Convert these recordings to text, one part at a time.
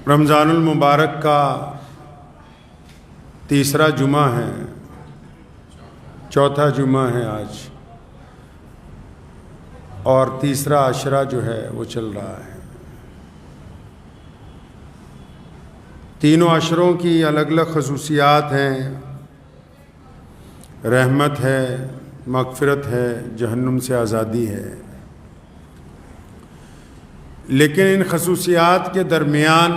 رمضان المبارک کا تیسرا جمعہ ہے، چوتھا جمعہ ہے آج، اور تیسرا عشرہ جو ہے وہ چل رہا ہے۔ تینوں عشروں کی الگ الگ خصوصیات ہیں، رحمت ہے، مغفرت ہے، جہنم سے آزادی ہے، لیکن ان خصوصیات کے درمیان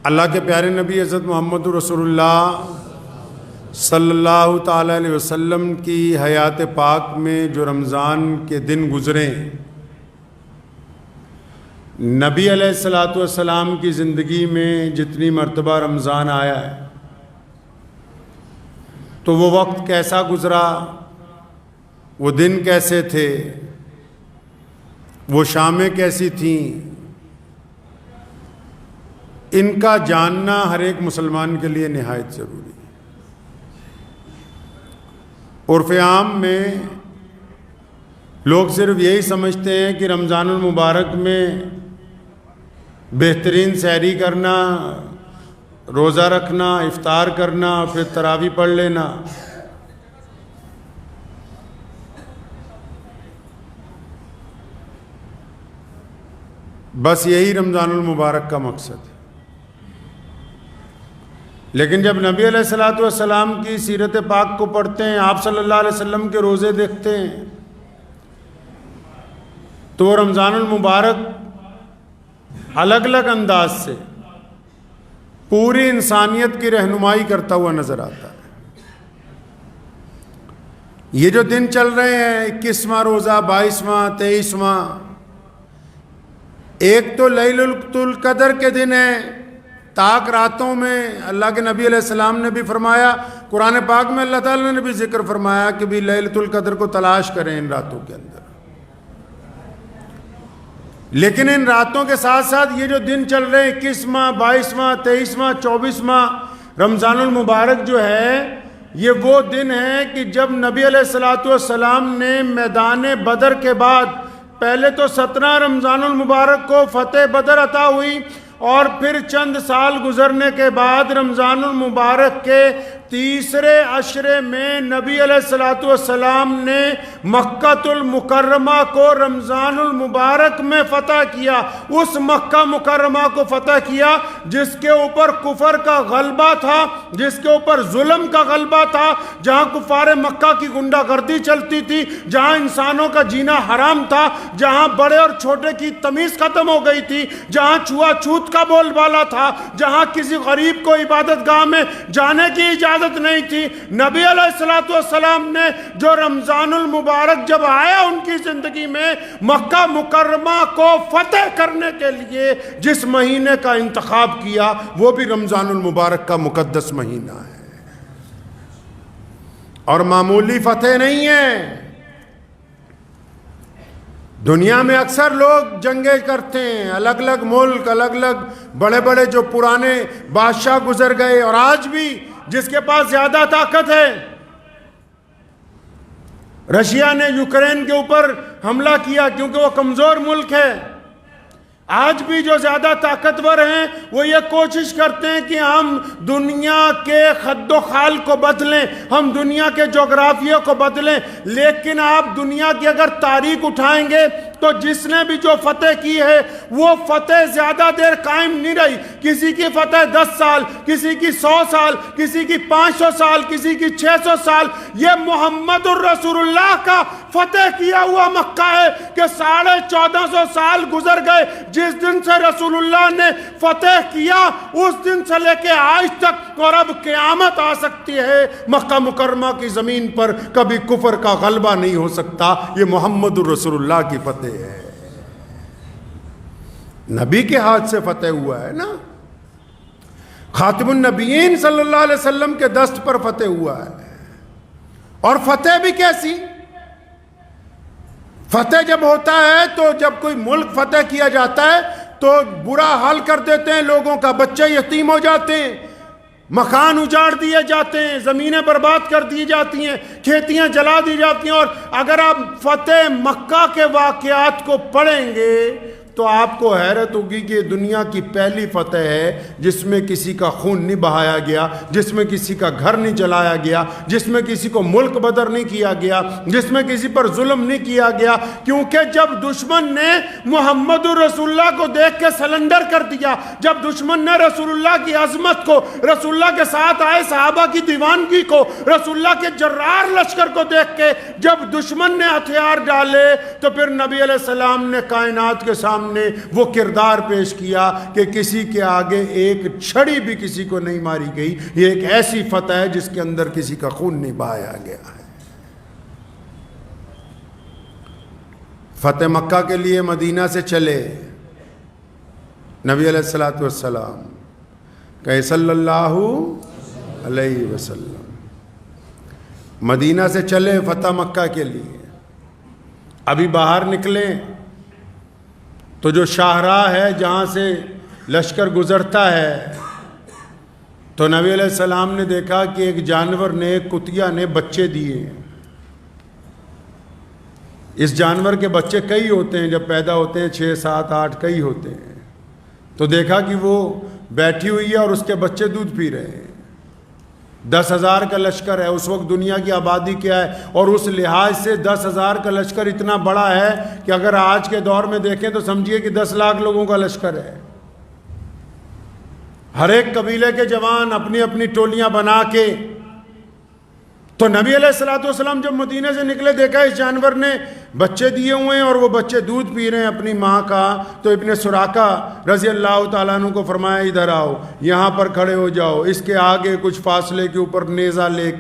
اللہ کے پیارے نبی حضرت محمد رسول اللہ صلی اللہ تعالیٰ علیہ وسلم کی حیات پاک میں جو رمضان کے دن گزرے، نبی علیہ الصلوۃ والسلام کی زندگی میں جتنی مرتبہ رمضان آیا ہے تو وہ وقت کیسا گزرا، وہ دن کیسے تھے، وہ شامیں کیسی تھیں، ان کا جاننا ہر ایک مسلمان کے لیے نہایت ضروری ہے۔ عرف عام میں لوگ صرف یہی سمجھتے ہیں کہ رمضان المبارک میں بہترین سحری کرنا، روزہ رکھنا، افطار کرنا، پھر تراویح پڑھ لینا۔ بس یہی رمضان المبارک کا مقصد ہے۔ لیکن جب نبی علیہ الصلوۃ والسلام کی سیرت پاک کو پڑھتے ہیں، آپ صلی اللہ علیہ وسلم کے روزے دیکھتے ہیں، تو وہ رمضان المبارک الگ الگ انداز سے پوری انسانیت کی رہنمائی کرتا ہوا نظر آتا ہے۔ یہ جو دن چل رہے ہیں، 21واں روزہ، 22واں، 23واں، ایک تو لیلۃ القدر کے دن ہے، تاک راتوں میں اللہ کے نبی علیہ السلام نے بھی فرمایا، قرآن پاک میں اللہ تعالیٰ نے بھی ذکر فرمایا کہ بھی لیلۃ القدر کو تلاش کریں ان راتوں کے اندر۔ لیکن ان راتوں کے ساتھ ساتھ یہ جو دن چل رہے ہیں، 21واں، 22واں، 23واں، 24واں رمضان المبارک جو ہے، یہ وہ دن ہے کہ جب نبی علیہ الصلوۃ والسلام نے میدان بدر کے بعد پہلے تو 17 رمضان المبارک کو فتح بدر عطا ہوئی، اور پھر چند سال گزرنے کے بعد رمضان المبارک کے تیسرے عشرے میں نبی علیہ الصلوۃ والسلام نے مکہ المکرمہ کو رمضان المبارک میں فتح کیا۔ اس مکہ مکرمہ کو فتح کیا جس کے اوپر کفر کا غلبہ تھا، جس کے اوپر ظلم کا غلبہ تھا، جہاں کفار مکہ کی گنڈا گردی چلتی تھی، جہاں انسانوں کا جینا حرام تھا، جہاں بڑے اور چھوٹے کی تمیز ختم ہو گئی تھی، جہاں چھوا چھوت کا بول بالا تھا، جہاں کسی غریب کو عبادت گاہ میں جانے کی اجازت نہیں تھی۔ نبی علیہ الصلوۃ والسلام نے جو رمضان المبارک جب آیا ان کی زندگی میں، مکہ مکرمہ کو فتح کرنے کے لیے جس مہینے کا انتخاب کیا، وہ بھی رمضان المبارک کا مقدس مہینہ ہے، اور معمولی فتح نہیں ہے۔ دنیا میں اکثر لوگ جنگیں کرتے ہیں، الگ الگ ملک، الگ الگ بڑے بڑے جو پرانے بادشاہ گزر گئے، اور آج بھی جس کے پاس زیادہ طاقت ہے، رشیا نے یوکرین کے اوپر حملہ کیا کیونکہ وہ کمزور ملک ہے۔ آج بھی جو زیادہ طاقتور ہیں وہ یہ کوشش کرتے ہیں کہ ہم دنیا کے خد و خال کو بدلیں، ہم دنیا کے جغرافیہ کو بدلیں، لیکن آپ دنیا کی اگر تاریخ اٹھائیں گے تو جس نے بھی جو فتح کی ہے وہ فتح زیادہ دیر قائم نہیں رہی۔ کسی کی فتح 10 سال، کسی کی 100 سال، کسی کی 500 سال، کسی کی 600 سال۔ یہ محمد الرسول اللہ کا فتح کیا ہوا مکہ ہے کہ 1450 سال گزر گئے جس دن سے رسول اللہ نے فتح کیا، اس دن سے لے کے آج تک، اور اب قیامت آ سکتی ہے، مکہ مکرمہ کی زمین پر کبھی کفر کا غلبہ نہیں ہو سکتا۔ یہ محمد الرسول اللہ کی فتح ہے، نبی کے ہاتھ سے فتح ہوا ہے نا، خاتم النبیین صلی اللہ علیہ وسلم کے دست پر فتح ہوا ہے۔ اور فتح بھی کیسی؟ فتح جب ہوتا ہے تو جب کوئی ملک فتح کیا جاتا ہے تو برا حال کر دیتے ہیں لوگوں کا، بچے یتیم ہو جاتے ہیں، مکان اجاڑ دیے جاتے ہیں، زمینیں برباد کر دی جاتی ہیں، کھیتیاں جلا دی جاتی ہیں۔ اور اگر آپ فتح مکہ کے واقعات کو پڑھیں گے تو آپ کو حیرت ہوگی کہ دنیا کی پہلی فتح ہے جس میں کسی کا خون نہیں بہایا گیا، جس میں کسی کا گھر نہیں جلایا گیا، جس میں کسی کو ملک بدر نہیں کیا گیا، جس میں کسی پر ظلم نہیں کیا گیا، کیونکہ جب دشمن نے محمد رسول اللہ کو دیکھ کے سلنڈر کر دیا، جب دشمن نے رسول اللہ کی عظمت کو، رسول اللہ کے ساتھ آئے صحابہ کی دیوانگی کو، رسول اللہ کے جرار لشکر کو دیکھ کے جب دشمن نے ہتھیار ڈالے، تو پھر نبی علیہ السلام نے کائنات کے سامنے وہ کردار پیش کیا کہ کسی کے آگے ایک چھڑی بھی کسی کو نہیں ماری گئی۔ یہ ایک ایسی فتح ہے جس کے اندر کسی کا خون نہیں بہایا گیا ہے۔ فتح مکہ کے لیے مدینہ سے چلے نبی علیہ السلام کہ صلی اللہ علیہ وسلم، مدینہ سے چلے فتح مکہ کے لیے، ابھی باہر نکلے تو جو شاہراہ ہے جہاں سے لشکر گزرتا ہے، تو نبی علیہ السلام نے دیکھا کہ ایک جانور نے، ایک کتیا نے بچے دیے۔ اس جانور کے بچے کئی ہوتے ہیں، جب پیدا ہوتے ہیں 6 7 8 کئی ہوتے ہیں، تو دیکھا کہ وہ بیٹھی ہوئی ہے اور اس کے بچے دودھ پی رہے ہیں۔ 10,000 کا لشکر ہے، اس وقت دنیا کی آبادی کیا ہے، اور اس لحاظ سے 10,000 کا لشکر اتنا بڑا ہے کہ اگر آج کے دور میں دیکھیں تو سمجھیے کہ 10 لاکھ لوگوں کا لشکر ہے۔ ہر ایک قبیلے کے جوان اپنی اپنی ٹولیاں بنا کے، تو نبی علیہ السلام جب مدینے سے نکلے دیکھا اس جانور نے بچے دیے ہوئے ہیں اور وہ بچے دودھ پی رہے ہیں اپنی ماں کا، تو ابن سراقہ رضی اللہ تعالیٰ عنہ کو فرمایا ادھر آؤ، یہاں پر کھڑے ہو جاؤ، اس کے آگے کچھ فاصلے کے اوپر نیزہ لے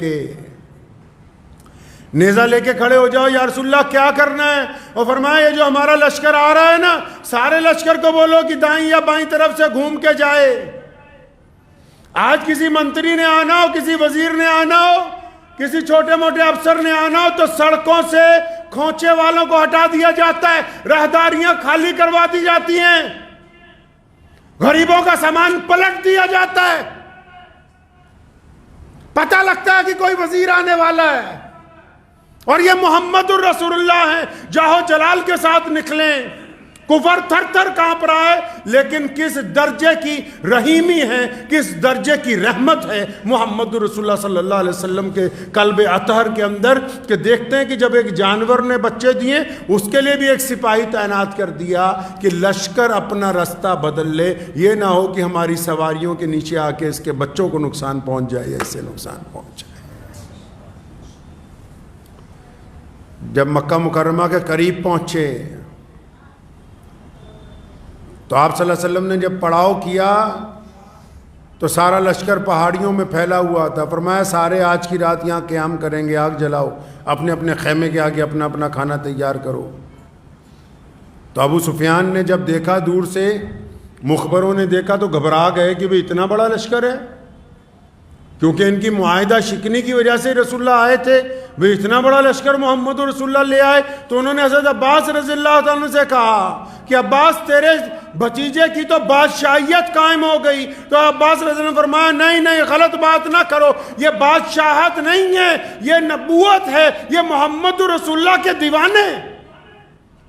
کے کھڑے ہو جاؤ، یا رسول اللہ کیا کرنا ہے؟ اور فرمایا یہ جو ہمارا لشکر آ رہا ہے نا، سارے لشکر کو بولو کہ دائیں یا بائیں طرف سے گھوم کے جائے۔ آج کسی منتری نے آنا ہو، کسی وزیر نے آنا ہو، کسی چھوٹے موٹے افسر نے آنا ہو، تو سڑکوں سے کھونچے والوں کو ہٹا دیا جاتا ہے، راہداریاں خالی کروا دی جاتی ہیں، غریبوں کا سامان پلٹ دیا جاتا ہے، پتہ لگتا ہے کہ کوئی وزیر آنے والا ہے، اور یہ محمد الرسول اللہ ہیں، جاہو جلال کے ساتھ نکلیں۔ کفر تھر تھر کانپ رہا ہے، لیکن کس درجے کی رحیمی ہے، کس درجے کی رحمت ہے محمد رسول اللہ صلی اللہ علیہ وسلم کے قلب اطہر کے اندر، کہ دیکھتے ہیں کہ جب ایک جانور نے بچے دیے، اس کے لیے بھی ایک سپاہی تعینات کر دیا کہ لشکر اپنا رستہ بدل لے، یہ نہ ہو کہ ہماری سواریوں کے نیچے آ کے اس کے بچوں کو نقصان پہنچ جائے یا اس سے نقصان پہنچ جائے۔ جب مکہ مکرمہ کے قریب پہنچے تو آپ صلی اللہ علیہ وسلم نے جب پڑاؤ کیا تو سارا لشکر پہاڑیوں میں پھیلا ہوا تھا۔ فرمایا سارے آج کی رات یہاں قیام کریں گے، آگ جلاؤ، اپنے اپنے خیمے کے آگے اپنا اپنا کھانا تیار کرو۔ تو ابو سفیان نے جب دیکھا دور سے، مخبروں نے دیکھا تو گھبرا گئے کہ بھئی اتنا بڑا لشکر ہے، کیونکہ ان کی معاہدہ شکنی کی وجہ سے رسول اللہ آئے تھے، وہ اتنا بڑا لشکر محمد رسول اللہ لے آئے۔ تو انہوں نے حضرت عباس رضی اللہ عنہ سے کہا کہ عباس تیرے بھتیجے کی تو بادشاہیت قائم ہو گئی۔ تو عباس رضی اللہ عنہ نے فرمایا نہیں غلط بات نہ کرو، یہ بادشاہت نہیں ہے، یہ نبوت ہے، یہ محمد رسول اللہ کے دیوانے،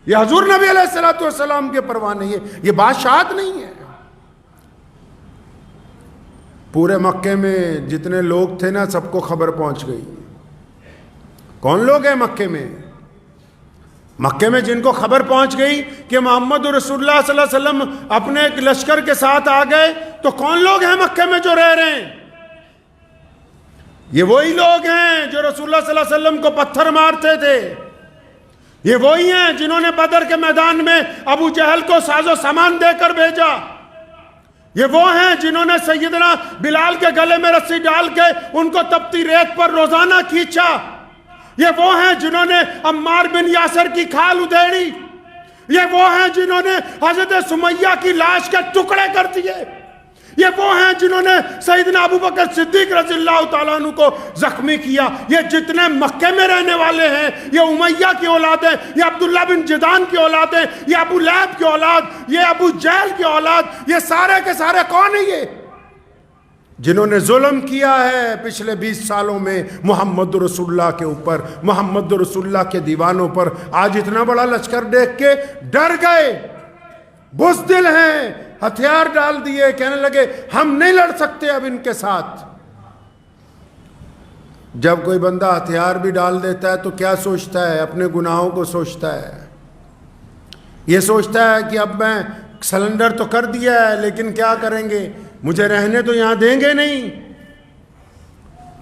یہ حضور نبی علیہ السلام کے پروانے، یہ بادشاہت نہیں ہے۔ پورے مکے میں جتنے لوگ تھے نا، سب کو خبر پہنچ گئی۔ کون لوگ ہیں مکے میں؟ مکے میں جن کو خبر پہنچ گئی کہ محمد رسول اللہ صلی اللہ علیہ وسلم اپنے ایک لشکر کے ساتھ آ گئے، تو کون لوگ ہیں مکے میں جو رہ رہے ہیں؟ یہ وہی لوگ ہیں جو رسول اللہ صلی اللہ علیہ وسلم کو پتھر مارتے تھے، یہ وہی ہیں جنہوں نے بدر کے میدان میں ابو جہل کو ساز و سامان دے کر بھیجا، یہ وہ ہیں جنہوں نے سیدنا بلال کے گلے میں رسی ڈال کے ان کو تپتی ریت پر روزانہ کھینچا، یہ وہ ہیں جنہوں نے عمار بن یاسر کی کھال ادھیڑی، یہ وہ ہیں جنہوں نے حضرت سمیہ کی لاش کے ٹکڑے کر دیے، یہ وہ ہیں جنہوں نے سیدنا ابو بکر صدیق رضی اللہ تعالیٰ عنہ کو زخمی کیا۔ یہ جتنے مکے میں رہنے والے ہیں، یہ امیہ کی اولاد ہیں، یہ عبداللہ بن جدان کی اولاد ہیں، یہ ابو لہب کی اولاد، یہ ابو جہل کی اولاد، یہ سارے کے سارے کون ہیں؟ یہ جنہوں نے ظلم کیا ہے پچھلے 20 سالوں میں محمد رسول اللہ کے اوپر، محمد رسول اللہ کے دیوانوں پر۔ آج اتنا بڑا لشکر دیکھ کے ڈر گئے، بزدل ہیں، ہتھیار ڈال دیے، کہنے لگے ہم نہیں لڑ سکتے اب ان کے ساتھ۔ جب کوئی بندہ ہتھیار بھی ڈال دیتا ہے تو کیا سوچتا ہے؟ اپنے گناہوں کو سوچتا ہے، یہ سوچتا ہے کہ اب میں سلنڈر تو کر دیا ہے لیکن کیا کریں گے، مجھے رہنے تو یہاں دیں گے نہیں۔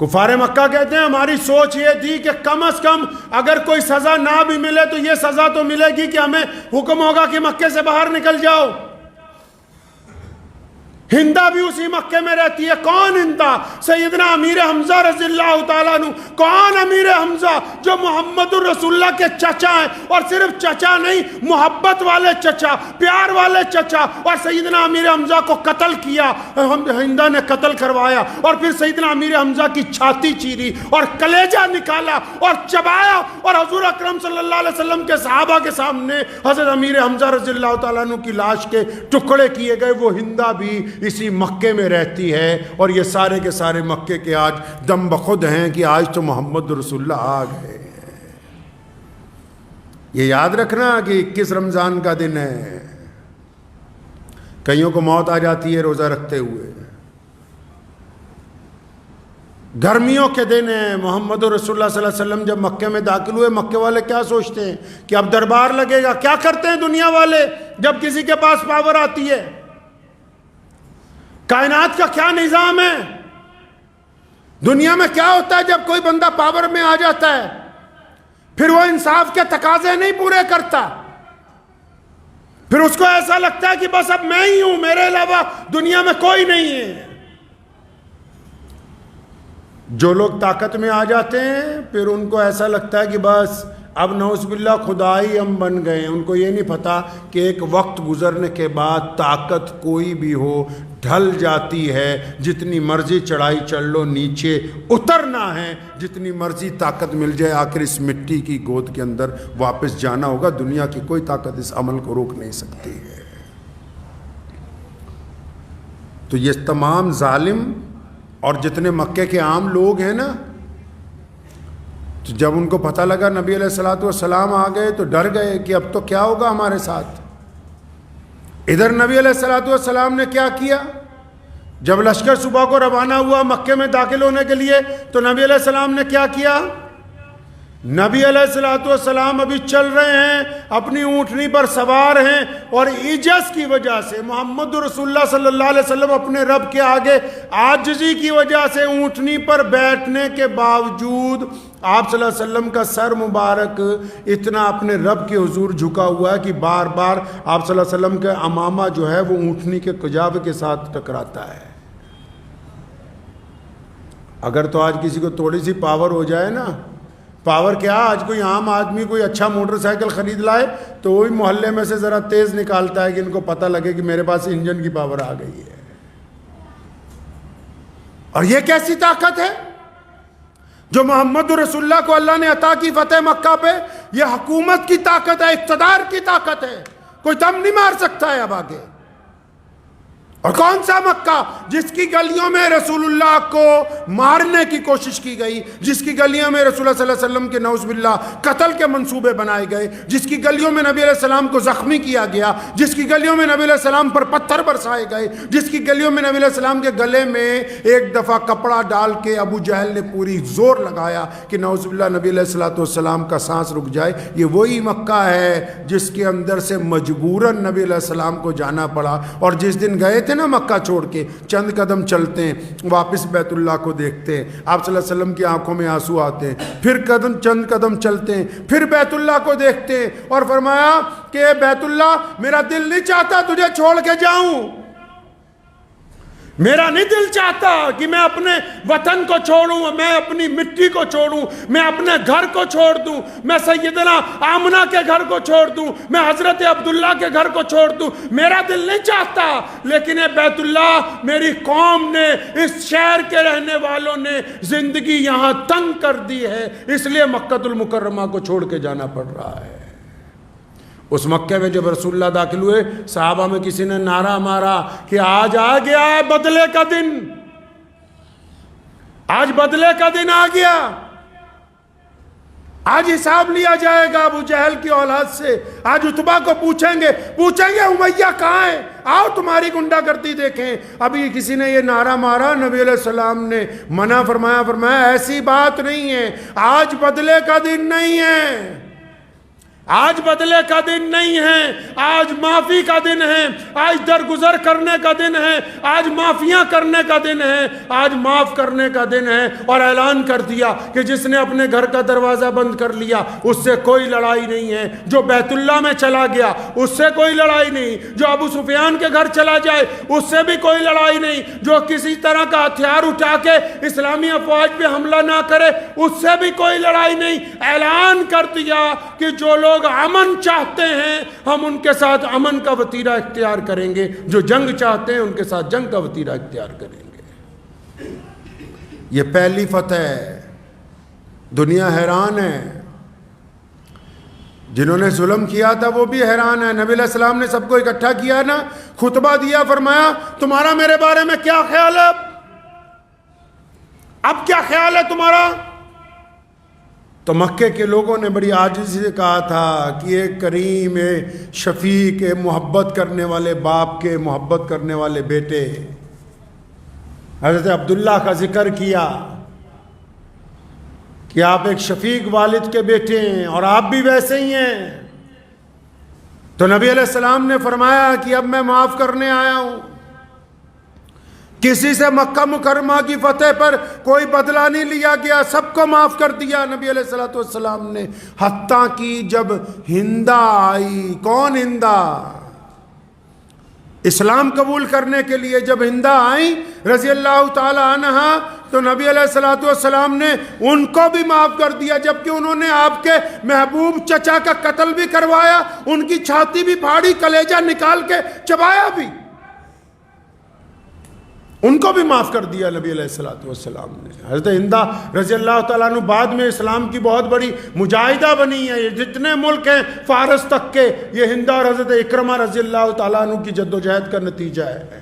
کفار مکہ کہتے ہیں ہماری سوچ یہ تھی کہ کم از کم اگر کوئی سزا نہ بھی ملے تو یہ سزا تو ملے گی کہ ہمیں حکم ہوگا کہ مکے سے باہر نکل جاؤ۔ ہندہ بھی اسی مکے میں رہتی ہے۔ کون ہندہ؟ سیدنا امیر حمزہ رضی اللہ تعالیٰ عنہ۔ کون امیر حمزہ؟ جو محمد الرسول اللہ کے چچا ہیں، اور صرف چچا نہیں، محبت والے چچا، پیار والے چچا۔ اور سیدنا امیر حمزہ کو قتل کیا، ہندہ نے قتل کروایا، اور پھر سیدنا امیر حمزہ کی چھاتی چیری اور کلیجہ نکالا اور چبایا، اور حضور اکرم صلی اللہ علیہ وسلم کے صحابہ کے سامنے حضرت امیر حمزہ رضی اللہ تعالیٰ عنہ کی لاش کے ٹکڑے کیے گئے۔ وہ ہندہ بھی اسی مکے میں رہتی ہے، اور یہ سارے کے سارے مکے کے آج دم بخود ہیں کہ آج تو محمد رسول اللہ آ گئے۔ یہ یاد رکھنا کہ 21 رمضان کا دن ہے، کئیوں کو موت آ جاتی ہے روزہ رکھتے ہوئے۔ گرمیوں کے دن ہیں، محمد رسول اللہ صلی اللہ علیہ وسلم جب مکے میں داخل ہوئے، مکے والے کیا سوچتے ہیں کہ اب دربار لگے گا؟ کیا کرتے ہیں دنیا والے جب کسی کے پاس پاور آتی ہے؟ کائنات کا کیا نظام ہے؟ دنیا میں کیا ہوتا ہے جب کوئی بندہ پاور میں آ جاتا ہے؟ پھر وہ انصاف کے تقاضے نہیں پورے کرتا، پھر اس کو ایسا لگتا ہے کہ بس اب میں ہی ہوں، میرے علاوہ دنیا میں کوئی نہیں ہے۔ جو لوگ طاقت میں آ جاتے ہیں پھر ان کو ایسا لگتا ہے کہ بس اب نعوذ باللہ خدا ہی ہم بن گئے ہیں۔ ان کو یہ نہیں پتا کہ ایک وقت گزرنے کے بعد طاقت کوئی بھی ہو ڈھل جاتی ہے، جتنی مرضی چڑھائی چڑھ لو نیچے اترنا ہے، جتنی مرضی طاقت مل جائے آخر اس مٹی کی گود کے اندر واپس جانا ہوگا۔ دنیا کی کوئی طاقت اس عمل کو روک نہیں سکتی ہے۔ تو یہ تمام ظالم اور جتنے مکے کے عام لوگ ہیں نا، تو جب ان کو پتہ لگا نبی علیہ الصلوۃ والسلام آ گئے تو ڈر گئے کہ اب تو کیا ہوگا ہمارے ساتھ۔ ادھر نبی علیہ الصلوۃ والسلام نے کیا کیا؟ جب لشکر صبح کو روانہ ہوا مکے میں داخل ہونے کے لیے تو نبی علیہ السلام نے کیا کیا؟ نبی علیہ الصلوۃ والسلام ابھی چل رہے ہیں، اپنی اونٹنی پر سوار ہیں، اور عجز کی وجہ سے محمد رسول اللہ صلی اللہ علیہ وسلم اپنے رب کے آگے عاجزی کی وجہ سے اونٹنی پر بیٹھنے کے باوجود آپ صلی اللہ علیہ وسلم کا سر مبارک اتنا اپنے رب کے حضور جھکا ہوا ہے کہ بار بار آپ صلی اللہ علیہ وسلم کے امامہ جو ہے وہ اونٹنی کے کجاوے کے ساتھ ٹکراتا ہے۔ اگر تو آج کسی کو تھوڑی سی پاور ہو جائے نا، پاور کیا، آج کوئی عام آدمی کوئی اچھا موٹر سائیکل خرید لائے تو وہی محلے میں سے ذرا تیز نکالتا ہے کہ ان کو پتہ لگے کہ میرے پاس انجن کی پاور آ گئی ہے۔ اور یہ کیسی طاقت ہے جو محمد رسول اللہ کو اللہ نے عطا کی فتح مکہ پہ؟ یہ حکومت کی طاقت ہے، اقتدار کی طاقت ہے، کوئی دم نہیں مار سکتا ہے اب آگے۔ اور کون سا مکہ جس کی گلیوں میں رسول اللہ کو مارنے کی کوشش کی گئی، جس کی گلیوں میں رسول اللہ صلی اللہ علیہ وسلم کے نعوذ باللہ قتل کے منصوبے بنائے گئے، جس کی گلیوں میں نبی علیہ السلام کو زخمی کیا گیا، جس کی گلیوں میں نبی علیہ السلام پر پتھر برسائے گئے، جس کی گلیوں میں نبی علیہ السلام کے گلے میں ایک دفعہ کپڑا ڈال کے ابو جہل نے پوری زور لگایا کہ نعوذ باللہ نبی علیہ السلام کا سانس رک جائے، یہ وہی مکہ ہے جس کے اندر سے مجبوراً نبی علیہ السلام کو جانا پڑا۔ اور جس دن گئے تھے نا مکہ چھوڑ کے، چند قدم چلتے ہیں واپس بیت اللہ کو دیکھتے ہیں، آپ صلی اللہ علیہ وسلم کی آنکھوں میں آنسو آتے ہیں، پھر چند قدم چلتے ہیں، پھر بیت اللہ کو دیکھتے ہیں، اور فرمایا کہ اے بیت اللہ میرا دل نہیں چاہتا تجھے چھوڑ کے جاؤں، میرا نہیں دل چاہتا کہ میں اپنے وطن کو چھوڑوں، میں اپنی مٹی کو چھوڑوں، میں اپنے گھر کو چھوڑ دوں، میں سیدنا آمنہ کے گھر کو چھوڑ دوں، میں حضرت عبداللہ کے گھر کو چھوڑ دوں، میرا دل نہیں چاہتا، لیکن اے بیت اللہ میری قوم نے، اس شہر کے رہنے والوں نے زندگی یہاں تنگ کر دی ہے، اس لیے مکہ المکرمہ کو چھوڑ کے جانا پڑ رہا ہے۔ اس مکے میں جب رسول اللہ داخل ہوئے، صحابہ میں کسی نے نعرہ مارا کہ آج آ گیا ہے بدلے کا دن، آج بدلے کا دن آ گیا۔ آج حساب لیا جائے گا ابو جہل کی اولاد سے. آج عتبہ کو پوچھیں گے امیہ کہاں ہے, آؤ تمہاری گنڈا گردی دیکھیں. ابھی کسی نے یہ نعرہ مارا, نبی علیہ السلام نے منع فرمایا ایسی بات نہیں ہے, آج بدلے کا دن نہیں ہے, آج بدلے کا دن نہیں ہے, آج معافی کا دن ہے, آج درگزر کرنے کا دن ہے, آج معافیاں کرنے کا دن ہے, آج معاف کرنے کا دن ہے. اور اعلان کر دیا کہ جس نے اپنے گھر کا دروازہ بند کر لیا اس سے کوئی لڑائی نہیں ہے, جو بیت اللہ میں چلا گیا اس سے کوئی لڑائی نہیں, جو ابو سفیان کے گھر چلا جائے اس سے بھی کوئی لڑائی نہیں, جو کسی طرح کا ہتھیار اٹھا کے اسلامی افواج پہ حملہ نہ کرے اس سے بھی کوئی لڑائی نہیں. اعلان کر دیا کہ جو لوگ امن چاہتے ہیں ہم ان کے ساتھ امن کا وتیرہ اختیار کریں گے, جو جنگ چاہتے ہیں ان کے ساتھ جنگ کا وتیرہ اختیار کریں گے. یہ پہلی فتح ہے. دنیا حیران ہے, جنہوں نے ظلم کیا تھا وہ بھی حیران ہے. نبی علیہ السلام نے سب کو اکٹھا کیا نا, خطبہ دیا, فرمایا تمہارا میرے بارے میں کیا خیال ہے, اب کیا خیال ہے تمہارا. تو مکے کے لوگوں نے بڑی عاجزی سے کہا تھا کہ ایک کریم, ایک شفیق, ایک محبت کرنے والے باپ کے محبت کرنے والے بیٹے حضرت عبداللہ کا ذکر کیا کہ آپ ایک شفیق والد کے بیٹے ہیں اور آپ بھی ویسے ہی ہیں. تو نبی علیہ السلام نے فرمایا کہ اب میں معاف کرنے آیا ہوں. کسی سے مکہ مکرمہ کی فتح پر کوئی بدلہ نہیں لیا گیا, سب کو معاف کر دیا نبی علیہ السلام نے. حتیٰ کہ جب ہندہ آئی, کون ہندہ, اسلام قبول کرنے کے لیے جب ہندہ آئیں رضی اللہ تعالی عنہ, تو نبی علیہ السلام نے ان کو بھی معاف کر دیا, جبکہ انہوں نے آپ کے محبوب چچا کا قتل بھی کروایا, ان کی چھاتی بھی پھاڑی, کلیجہ نکال کے چبایا بھی, ان کو بھی معاف کر دیا نبی علیہ السلام نے. حضرت ہندہ رضی اللہ تعالیٰ عنہ بعد میں اسلام کی بہت بڑی مجاہدہ بنی ہے. یہ جتنے ملک ہیں فارس تک کے, یہ ہندہ اور حضرت اکرمہ رضی اللہ تعالیٰ عنہ کی جد و جہد کا نتیجہ ہے.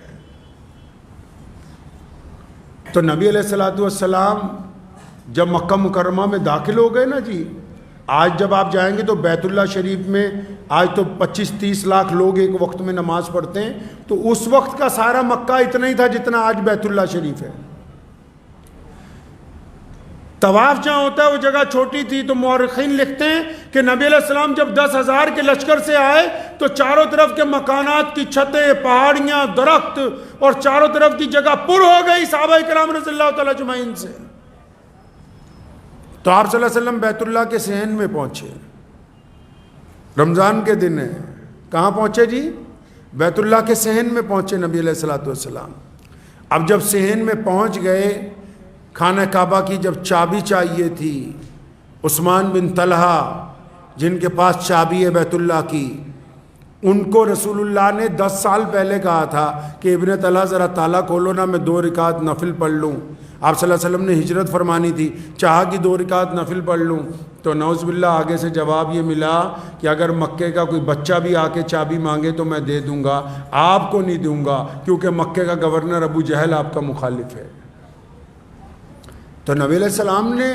تو نبی علیہ السلام جب مکہ مکرمہ میں داخل ہو گئے نا جی, آج جب آپ جائیں گے تو بیت اللہ شریف میں آج تو 25-30 لاکھ لوگ ایک وقت میں نماز پڑھتے ہیں, تو اس وقت کا سارا مکہ اتنا ہی تھا جتنا آج بیت اللہ شریف ہے. طواف جہاں ہوتا ہے وہ جگہ چھوٹی تھی, تو مورخین لکھتے ہیں کہ نبی علیہ السلام جب 10,000 کے لشکر سے آئے تو چاروں طرف کے مکانات کی چھتیں, پہاڑیاں, درخت اور چاروں طرف کی جگہ پر ہو گئی صحابہ کرام رضی اللہ تعالیٰ اجمعین سے. تو آپ صلی اللہ علیہ وسلم بیت اللہ کے صحن میں پہنچے, رمضان کے دن ہے. کہاں پہنچے جی؟ بیت اللہ کے صحن میں پہنچے نبی علیہ السلام. اب جب صحن میں پہنچ گئے, خانہ کعبہ کی جب چابی چاہیے تھی, عثمان بن طلحہ جن کے پاس چابی ہے بیت اللہ کی, ان کو رسول اللہ نے 10 سال پہلے کہا تھا کہ ابن طلحہ ذرا تالا کھولو نا, میں 2 رکعت نفل پڑھ لوں. آپ صلی اللہ علیہ وسلم نے ہجرت فرمانی تھی, چاہا کہ 2 رکعت نفل پڑھ لوں, تو نعوذ باللہ آگے سے جواب یہ ملا کہ اگر مکے کا کوئی بچہ بھی آ کے چابی مانگے تو میں دے دوں گا, آپ کو نہیں دوں گا, کیونکہ مکے کا گورنر ابو جہل آپ کا مخالف ہے. تو نبی علیہ السلام نے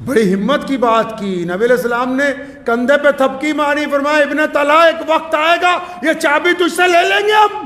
بڑی ہمت کی بات کی. نبی علیہ السلام نے کندھے پہ تھپکی ماری, فرمایا ابن طلحہ ایک وقت آئے گا یہ چابی تجھ سے لے لیں گے, ہم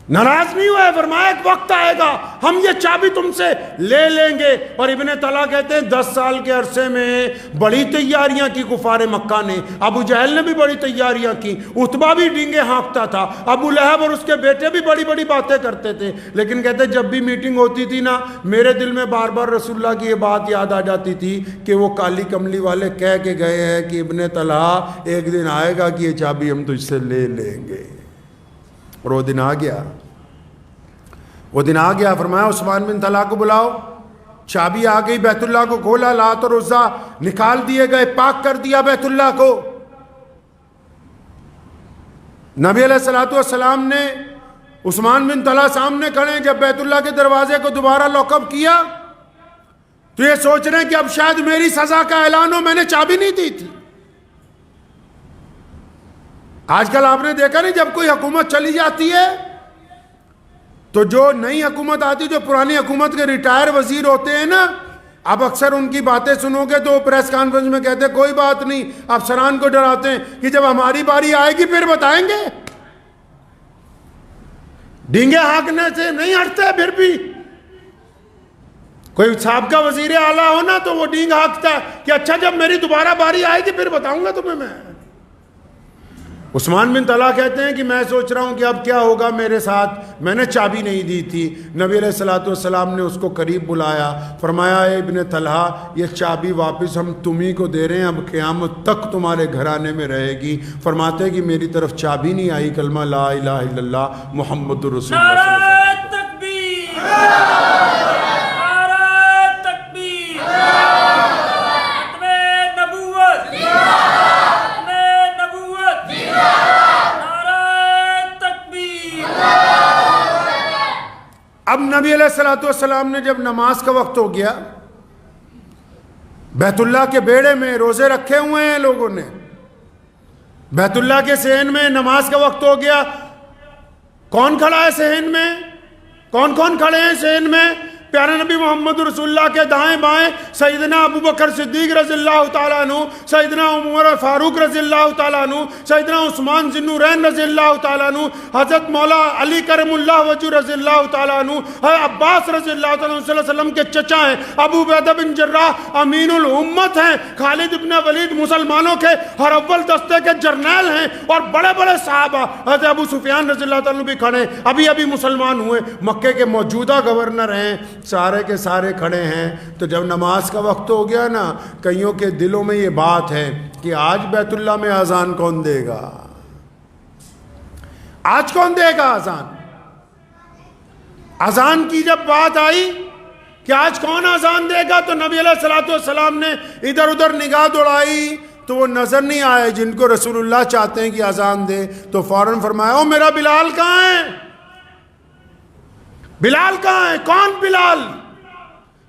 ناراض نہیں ہوئے, فرمایا ایک وقت آئے گا ہم یہ چابی تم سے لے لیں گے. اور ابن طلحہ کہتے ہیں 10 سال کے عرصے میں بڑی تیاریاں کی کفار مکہ نے, ابو جہل نے بھی بڑی تیاریاں کی, عتبہ بھی ڈینگے ہانکتا تھا, ابو لہب اور اس کے بیٹے بھی بڑی بڑی باتیں کرتے تھے, لیکن کہتے ہیں جب بھی میٹنگ ہوتی تھی نا, میرے دل میں بار بار رسول اللہ کی یہ بات یاد آ جاتی تھی کہ وہ کالی کملی والے کہہ کے گئے ہیں کہ ابن طلحہ ایک دن آئے گا کہ یہ چابی ہم تجھ سے لے لیں گے. اور وہ دن آ گیا, وہ دن آ گیا. فرمایا عثمان بن طلحہ کو بلاؤ, چابی آ گئی, بیت اللہ کو کھولا, لات اور عزا نکال دیے گئے, پاک کر دیا بیت اللہ کو. نبی علیہ السلام نے عثمان بن طلحہ سامنے کھڑے, جب بیت اللہ کے دروازے کو دوبارہ لاک اپ کیا تو یہ سوچ رہے ہیں کہ اب شاید میری سزا کا اعلان ہو, میں نے چابی نہیں دی تھی. آج کل آپ نے دیکھا نہیں, جب کوئی حکومت چلی جاتی ہے تو جو نئی حکومت آتی, جو پرانی حکومت کے ریٹائر وزیر ہوتے ہیں نا, اب اکثر ان کی باتیں سنو گے تو پریس کانفرنس میں کہتے ہیں کوئی بات نہیں، افسران کو ڈراتے ہیں کہ جب ہماری باری آئے گی پھر بتائیں گے. ڈینگے ہانکنے سے نہیں ہٹتے. پھر بھی کوئی سابقہ وزیر اعلیٰ ہو نا تو وہ ڈینگ ہانکتا ہے کہ اچھا جب میری دوبارہ باری آئے گی پھر بتاؤں گا تمہیں میں. عثمان بن طلحہ کہتے ہیں کہ میں سوچ رہا ہوں کہ اب کیا ہوگا میرے ساتھ، میں نے چابی نہیں دی تھی. نبی علیہ السلام نے اس کو قریب بلایا، فرمایا اے ابن طلحہ یہ چابی واپس ہم تمہیں کو دے رہے ہیں، اب قیامت تک تمہارے گھرانے میں رہے گی. فرماتے ہیں کہ میری طرف چابی نہیں آئی، کلمہ لا الہ الا اللہ محمد رسول اللہ صلی اللہ علیہ وسلم. اب نبی علیہ السلام نے جب نماز کا وقت ہو گیا، بیت اللہ کے بیڑے میں روزے رکھے ہوئے ہیں لوگوں نے، بیت اللہ کے صحن میں نماز کا وقت ہو گیا. کون کھڑا ہے صحن میں؟ کون کون کھڑے ہیں صحن میں؟ پیارے نبی محمد رسول اللہ کے دائیں بائیں سیدنا ابو بکر صدیق رضی اللہ تعالیٰ عنہ، سیدنا عمر فاروق رضی اللہ تعالیٰ عنہ، سیدنا عثمان ذی النورین رضی اللہ تعالیٰ عنہ، حضرت مولا علی کرم اللہ وجہ رضی اللہ تعالیٰ عنہ، عباس رضی اللہ تعالیٰ عنہ صلی اللہ علیہ وسلم کے چچا ہیں، ابو عبیدہ بن جراح امین الامت ہیں، خالد ابن ولید مسلمانوں کے ہر اول دستے کے جرنیل ہیں، اور بڑے بڑے صحابہ، حضرت ابو سفیان رضی اللہ تعالیٰ عنہ بھی کھڑے ہیں، ابھی مسلمان ہوئے، مکے کے موجودہ گورنر ہیں، سارے کے سارے کھڑے ہیں. تو جب نماز کا وقت ہو گیا نا، کئیوں کے دلوں میں یہ بات ہے کہ آج بیت اللہ میں اذان کون دے گا؟ آج کون دے گا اذان؟ اذان کی جب بات آئی کہ آج کون اذان دے گا تو نبی علیہ السلام نے ادھر ادھر نگاہ دوڑائی تو وہ نظر نہیں آئے جن کو رسول اللہ چاہتے ہیں کہ اذان دے. تو فوراً فرمایا او میرا بلال کہاں ہے؟ بلال کہاں ہے؟ کون بلال؟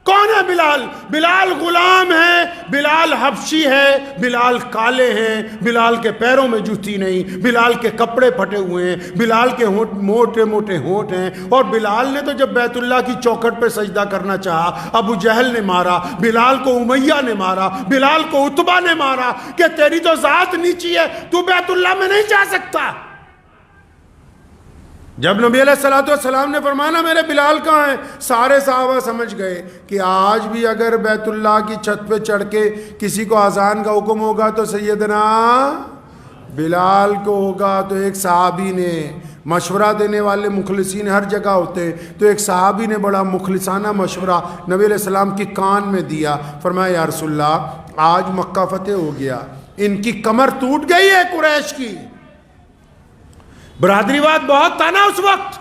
کون ہے بلال؟ بلال غلام ہے، بلال حبشی ہے، بلال کالے ہیں، بلال کے پیروں میں جوتی نہیں، بلال کے کپڑے پھٹے ہوئے ہیں، بلال کے ہونٹ موٹے موٹے ہونٹ ہیں. اور بلال نے تو جب بیت اللہ کی چوکھٹ پہ سجدہ کرنا چاہا، ابو جہل نے مارا، بلال کو امیہ نے مارا، بلال کو عتبہ نے مارا کہ تیری تو ذات نیچی ہے، تو بیت اللہ میں نہیں جا سکتا. جب نبی علیہ السلام نے فرمایا نا میرے بلال کہاں ہیں، سارے صحابہ سمجھ گئے کہ آج بھی اگر بیت اللہ کی چھت پہ چڑھ کے کسی کو اذان کا حکم ہوگا تو سیدنا بلال کو ہوگا. تو ایک صحابی نے، مشورہ دینے والے مخلصین ہر جگہ ہوتے ہیں، تو ایک صحابی نے بڑا مخلصانہ مشورہ نبی علیہ السلام کی کان میں دیا. فرمایا یا رسول اللہ آج مکہ فتح ہو گیا، ان کی کمر ٹوٹ گئی ہے قریش کی. برادری واد بہت تھا نا اس وقت،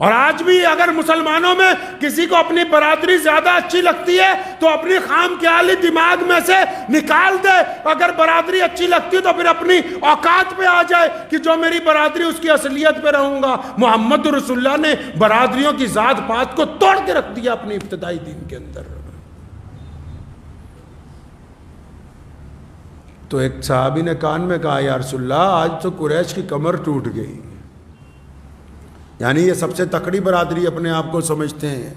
اور آج بھی اگر مسلمانوں میں کسی کو اپنی برادری زیادہ اچھی لگتی ہے تو اپنی خام خیالی دماغ میں سے نکال دے. اگر برادری اچھی لگتی ہے تو پھر اپنی اوقات پہ آ جائے کہ جو میری برادری اس کی اصلیت پہ رہوں گا. محمد رسول اللہ نے برادریوں کی ذات پات کو توڑ کے رکھ دیا اپنی ابتدائی دین کے اندر. تو ایک صحابی نے کان میں کہا یا رسول اللہ آج تو قریش کی کمر ٹوٹ گئی. یعنی یہ سب سے تکڑی برادری اپنے آپ کو سمجھتے ہیں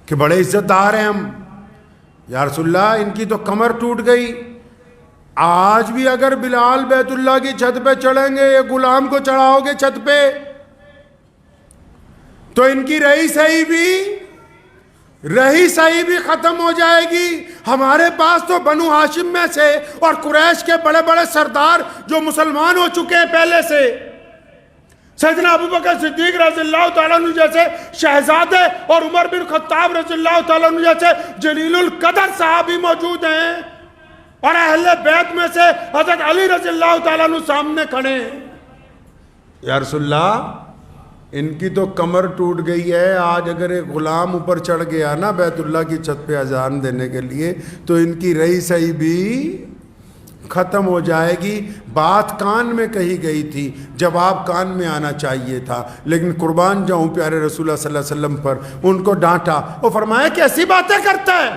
کہ بڑے عزت دار ہیں ہم. یا رسول اللہ ان کی تو کمر ٹوٹ گئی. آج بھی اگر بلال بیت اللہ کی چھت پہ چڑھیں گے، یہ غلام کو چڑھاؤ گے چھت پہ تو ان کی رہی سہی بھی ختم ہو جائے گی. ہمارے پاس تو بنو ہاشم میں سے اور قریش کے بڑے بڑے سردار جو مسلمان ہو چکے ہیں پہلے سے، سیدنا ابو بکر صدیق رضی اللہ تعالیٰ عنہ جیسے شہزادے اور عمر بن خطاب رضی اللہ تعالیٰ عنہ جیسے جلیل القدر صحابی موجود ہیں، اور اہل بیت میں سے حضرت علی رضی اللہ تعالیٰ عنہ سامنے کھڑے ہیں. یا رسول اللہ ان کی تو کمر ٹوٹ گئی ہے. آج اگر ایک غلام اوپر چڑھ گیا نا بیت اللہ کی چھت پہ اذان دینے کے لیے تو ان کی رہی سہی بھی ختم ہو جائے گی. بات کان میں کہی گئی تھی، جواب کان میں آنا چاہیے تھا، لیکن قربان جاؤں پیارے رسول اللہ صلی اللہ علیہ وسلم پر. ان کو ڈانٹا، وہ فرمایا کہ ایسی باتیں کرتا ہے.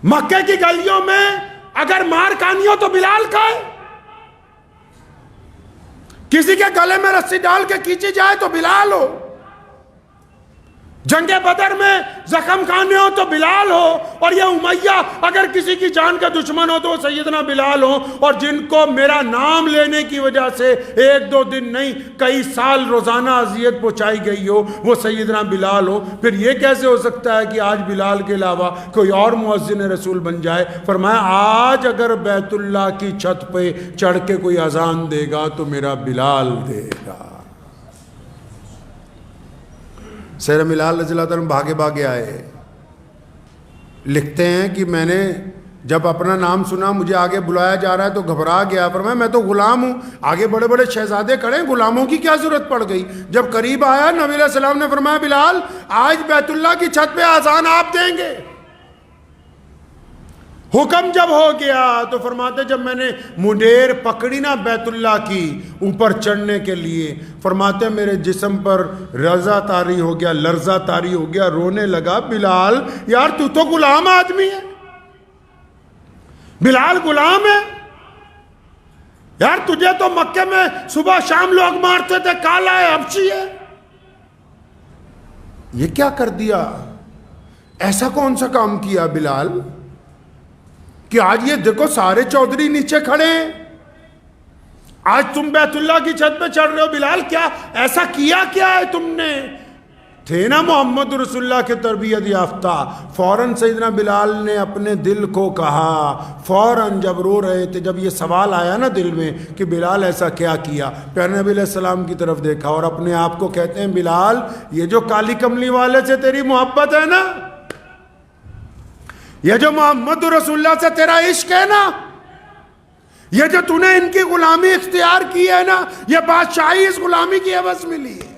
مکے کی گلیوں میں اگر مار کانی ہو تو بلال کا ہے، کسی کے گلے میں رسی ڈال کے کھینچی جائے تو بلال ہو. جنگ بدر میں زخم کھانے ہو تو بلال ہو، اور یہ امیہ اگر کسی کی جان کا دشمن ہو تو وہ سیدنا بلال ہو، اور جن کو میرا نام لینے کی وجہ سے ایک دو دن نہیں کئی سال روزانہ اذیت پہنچائی گئی ہو وہ سیدنا بلال ہو، پھر یہ کیسے ہو سکتا ہے کہ آج بلال کے علاوہ کوئی اور مؤذن رسول بن جائے؟ فرمایا آج اگر بیت اللہ کی چھت پہ چڑھ کے کوئی اذان دے گا تو میرا بلال دے گا۔ سیدنا بلال رضی اللہ عنہ بھاگے بھاگے آئے، لکھتے ہیں کہ میں نے جب اپنا نام سنا مجھے آگے بلایا جا رہا ہے تو گھبرا گیا، فرمایا میں تو غلام ہوں، آگے بڑے بڑے شہزادے کھڑے ہیں، غلاموں کی کیا ضرورت پڑ گئی؟ جب قریب آیا نبی علیہ السلام نے فرمایا بلال آج بیت اللہ کی چھت پہ اذان آپ دیں گے۔ حکم جب ہو گیا تو فرماتے جب میں نے منڈیر پکڑی نا بیت اللہ کی اوپر چڑھنے کے لیے، فرماتے میرے جسم پر رضا طاری ہو گیا، لرزہ طاری ہو گیا، رونے لگا۔ بلال یار تو تو غلام آدمی ہے، بلال غلام ہے یار، تجھے تو مکے میں صبح شام لوگ مارتے تھے، کالا ہے، حبشی ہے، یہ کیا کر دیا؟ ایسا کون سا کام کیا بلال کہ آج یہ دیکھو سارے چودھری نیچے کھڑے ہیں، آج تم بیت اللہ کی چھت پہ چڑھ رہے ہو؟ بلال کیا ایسا کیا ہے تم نے؟ تھے نا محمد رسول اللہ کے تربیت یافتہ۔ فوراً سیدنا بلال نے اپنے دل کو کہا، فوراً جب رو رہے تھے، جب یہ سوال آیا نا دل میں کہ بلال ایسا کیا کیا، پیارے نبی علیہ السلام کی طرف دیکھا اور اپنے آپ کو کہتے ہیں بلال یہ جو کالی کملی والے سے تیری محبت ہے نا، یہ جو محمد رسول اللہ سے تیرا عشق ہے نا، یہ جو تو نے ان کی غلامی اختیار کی ہے نا، یہ بادشاہی اس غلامی کی عوض ملی ہے،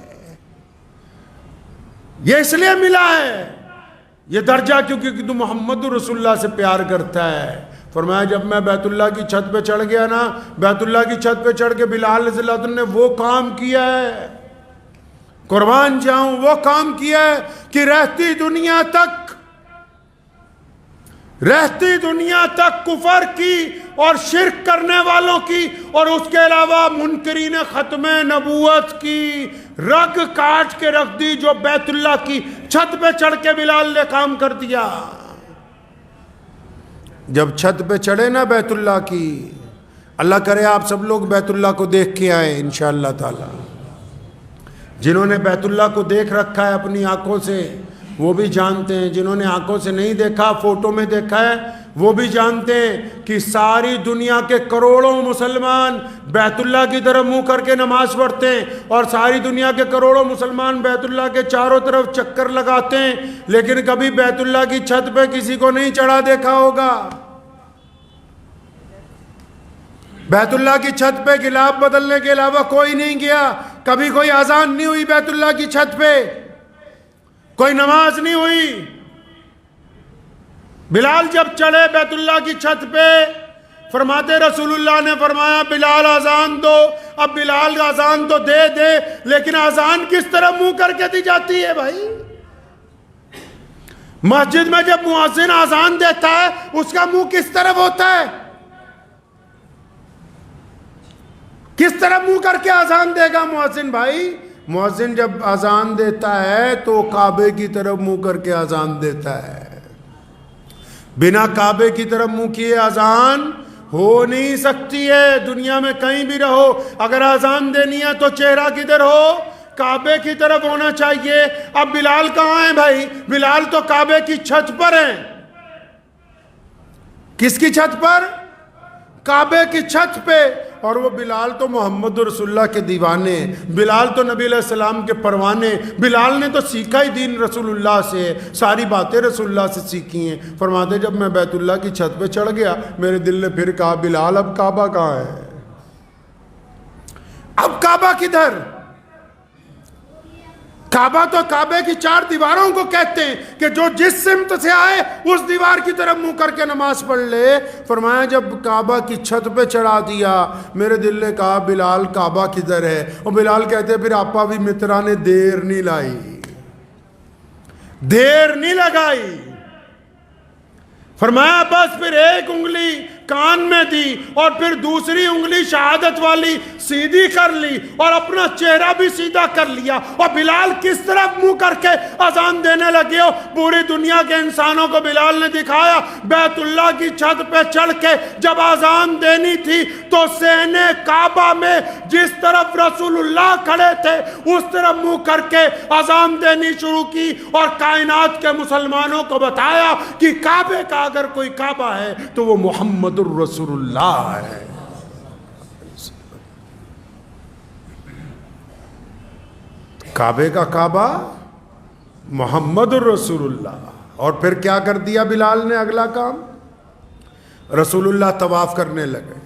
یہ اس لیے ملا ہے یہ درجہ کیونکہ تو محمد رسول اللہ سے پیار کرتا ہے۔ فرمایا جب میں بیت اللہ کی چھت پہ چڑھ گیا نا، بیت اللہ کی چھت پہ چڑھ کے بلال رضی اللہ عنہ نے وہ کام کیا ہے، قربان جاؤں وہ کام کیا ہے کہ رہتی دنیا تک کفر کی اور شرک کرنے والوں کی اور اس کے علاوہ منکرین ختم نبوت کی رگ کاٹ کے رکھ دی، جو بیت اللہ کی چھت پہ چڑھ کے بلال نے کام کر دیا۔ جب چھت پہ چڑھے نا بیت اللہ کی، اللہ کرے آپ سب لوگ بیت اللہ کو دیکھ کے آئے انشاءاللہ تعالی۔ جنہوں نے بیت اللہ کو دیکھ رکھا ہے اپنی آنکھوں سے وہ بھی جانتے ہیں، جنہوں نے آنکھوں سے نہیں دیکھا فوٹو میں دیکھا ہے وہ بھی جانتے ہیں کہ ساری دنیا کے کروڑوں مسلمان بیت اللہ کی طرف منہ کر کے نماز پڑھتے ہیں، اور ساری دنیا کے کروڑوں مسلمان بیت اللہ کے چاروں طرف چکر لگاتے ہیں، لیکن کبھی بیت اللہ کی چھت پہ کسی کو نہیں چڑھا دیکھا ہوگا۔ بیت اللہ کی چھت پہ غلاف بدلنے کے علاوہ کوئی نہیں گیا، کبھی کوئی اذان نہیں ہوئی بیت اللہ کی چھت پہ، کوئی نماز نہیں ہوئی۔ بلال جب چڑھے بیت اللہ کی چھت پہ، فرماتے رسول اللہ نے فرمایا بلال اذان دو۔ اب بلال اذان تو دے لیکن اذان کس طرح منہ کر کے دی جاتی ہے بھائی؟ مسجد میں جب مؤذن اذان دیتا ہے اس کا منہ کس طرف ہوتا ہے؟ کس طرح منہ کر کے اذان دے گا مؤذن بھائی؟ مؤذن جب اذان دیتا ہے تو کعبے کی طرف منہ کر کے اذان دیتا ہے، بنا کعبے کی طرف منہ کیے اذان ہو نہیں سکتی ہے۔ دنیا میں کہیں بھی رہو، اگر اذان دینی ہے تو چہرہ کدھر ہو؟ کعبے کی طرف ہونا چاہیے۔ اب بلال کہاں ہیں بھائی؟ بلال تو کعبے کی چھت پر ہیں۔ کس کی چھت پر؟ کعبے کی چھت پہ۔ اور وہ بلال تو محمد رسول اللہ کے دیوانے، بلال تو نبی علیہ السلام کے پروانے، بلال نے تو سیکھا ہی دین رسول اللہ سے، ساری باتیں رسول اللہ سے سیکھی ہیں۔ فرماتے جب میں بیت اللہ کی چھت پہ چڑھ گیا میرے دل نے پھر کہا بلال اب کعبہ کہاں ہے؟ اب کعبہ کدھر؟ کعبہ تو کعبے کی چار دیواروں کو کہتے ہیں کہ جو جس سمت سے آئے اس دیوار کی طرف منہ کر کے نماز پڑھ لے۔ فرمایا جب کعبہ کی چھت پہ چڑھا دیا میرے دل نے کہا بلال کعبہ کدھر ہے؟ اور بلال کہتے پھر آپا بھی مترا نے دیر نہیں لائی، دیر نہیں لگائی۔ فرمایا بس پھر ایک انگلی کان میں دی اور پھر دوسری انگلی شہادت والی سیدھی کر لی اور اپنا چہرہ بھی سیدھا کر لیا، اور بلال کس طرف منہ کر کے اذان دینے لگے ہو؟ پوری دنیا کے انسانوں کو بلال نے دکھایا، بیت اللہ کی چھت پہ چڑھ کے جب اذان دینی تھی تو صحن کعبہ میں جس طرف رسول اللہ کھڑے تھے اس طرف منہ کر کے اذان دینی شروع کی، اور کائنات کے مسلمانوں کو بتایا کہ کعبے کا اگر کوئی کعبہ ہے تو وہ محمد الرسول اللہ ہے۔ کعبے کا کعبہ محمد الرسول اللہ۔ اور پھر کیا کر دیا بلال نے؟ اگلا کام، رسول اللہ طواف کرنے لگے،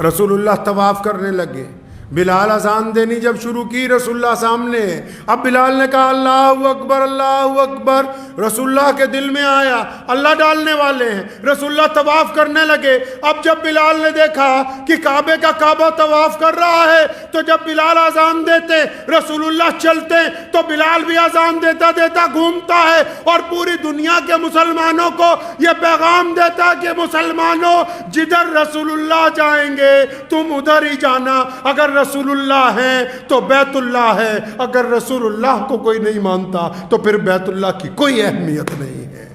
رسول اللہ طواف کرنے لگے۔ بلال اذان دینی جب شروع کی، رسول اللہ سامنے، اب بلال نے کہا اللہ اکبر اللہ اکبر، رسول اللہ کے دل میں آیا اللہ ڈالنے والے ہیں، رسول اللہ طواف کرنے لگے۔ اب جب بلال نے دیکھا کہ کعبے کا کعبہ طواف کر رہا ہے تو جب بلال اذان دیتے رسول اللہ چلتے، تو بلال بھی اذان دیتا دیتا گھومتا ہے اور پوری دنیا کے مسلمانوں کو یہ پیغام دیتا کہ مسلمانوں جدھر رسول اللہ جائیں گے تم ادھر ہی جانا، اگر رسول اللہ ہیں تو بیت اللہ ہے، اگر رسول اللہ کو کوئی نہیں مانتا تو پھر بیت اللہ کی کوئی اہمیت نہیں ہے۔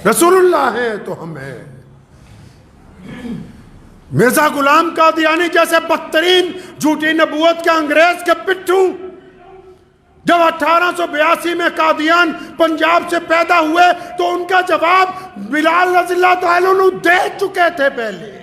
رسول اللہ ہیں تو ہم ہیں۔ مرزا غلام قادیانی جیسے بدترین جھوٹی نبوت کے انگریز کے پٹھو جب 1882 میں قادیان پنجاب سے پیدا ہوئے تو ان کا جواب بلال رضی اللہ تعالیٰ عنہ دے چکے تھے پہلے۔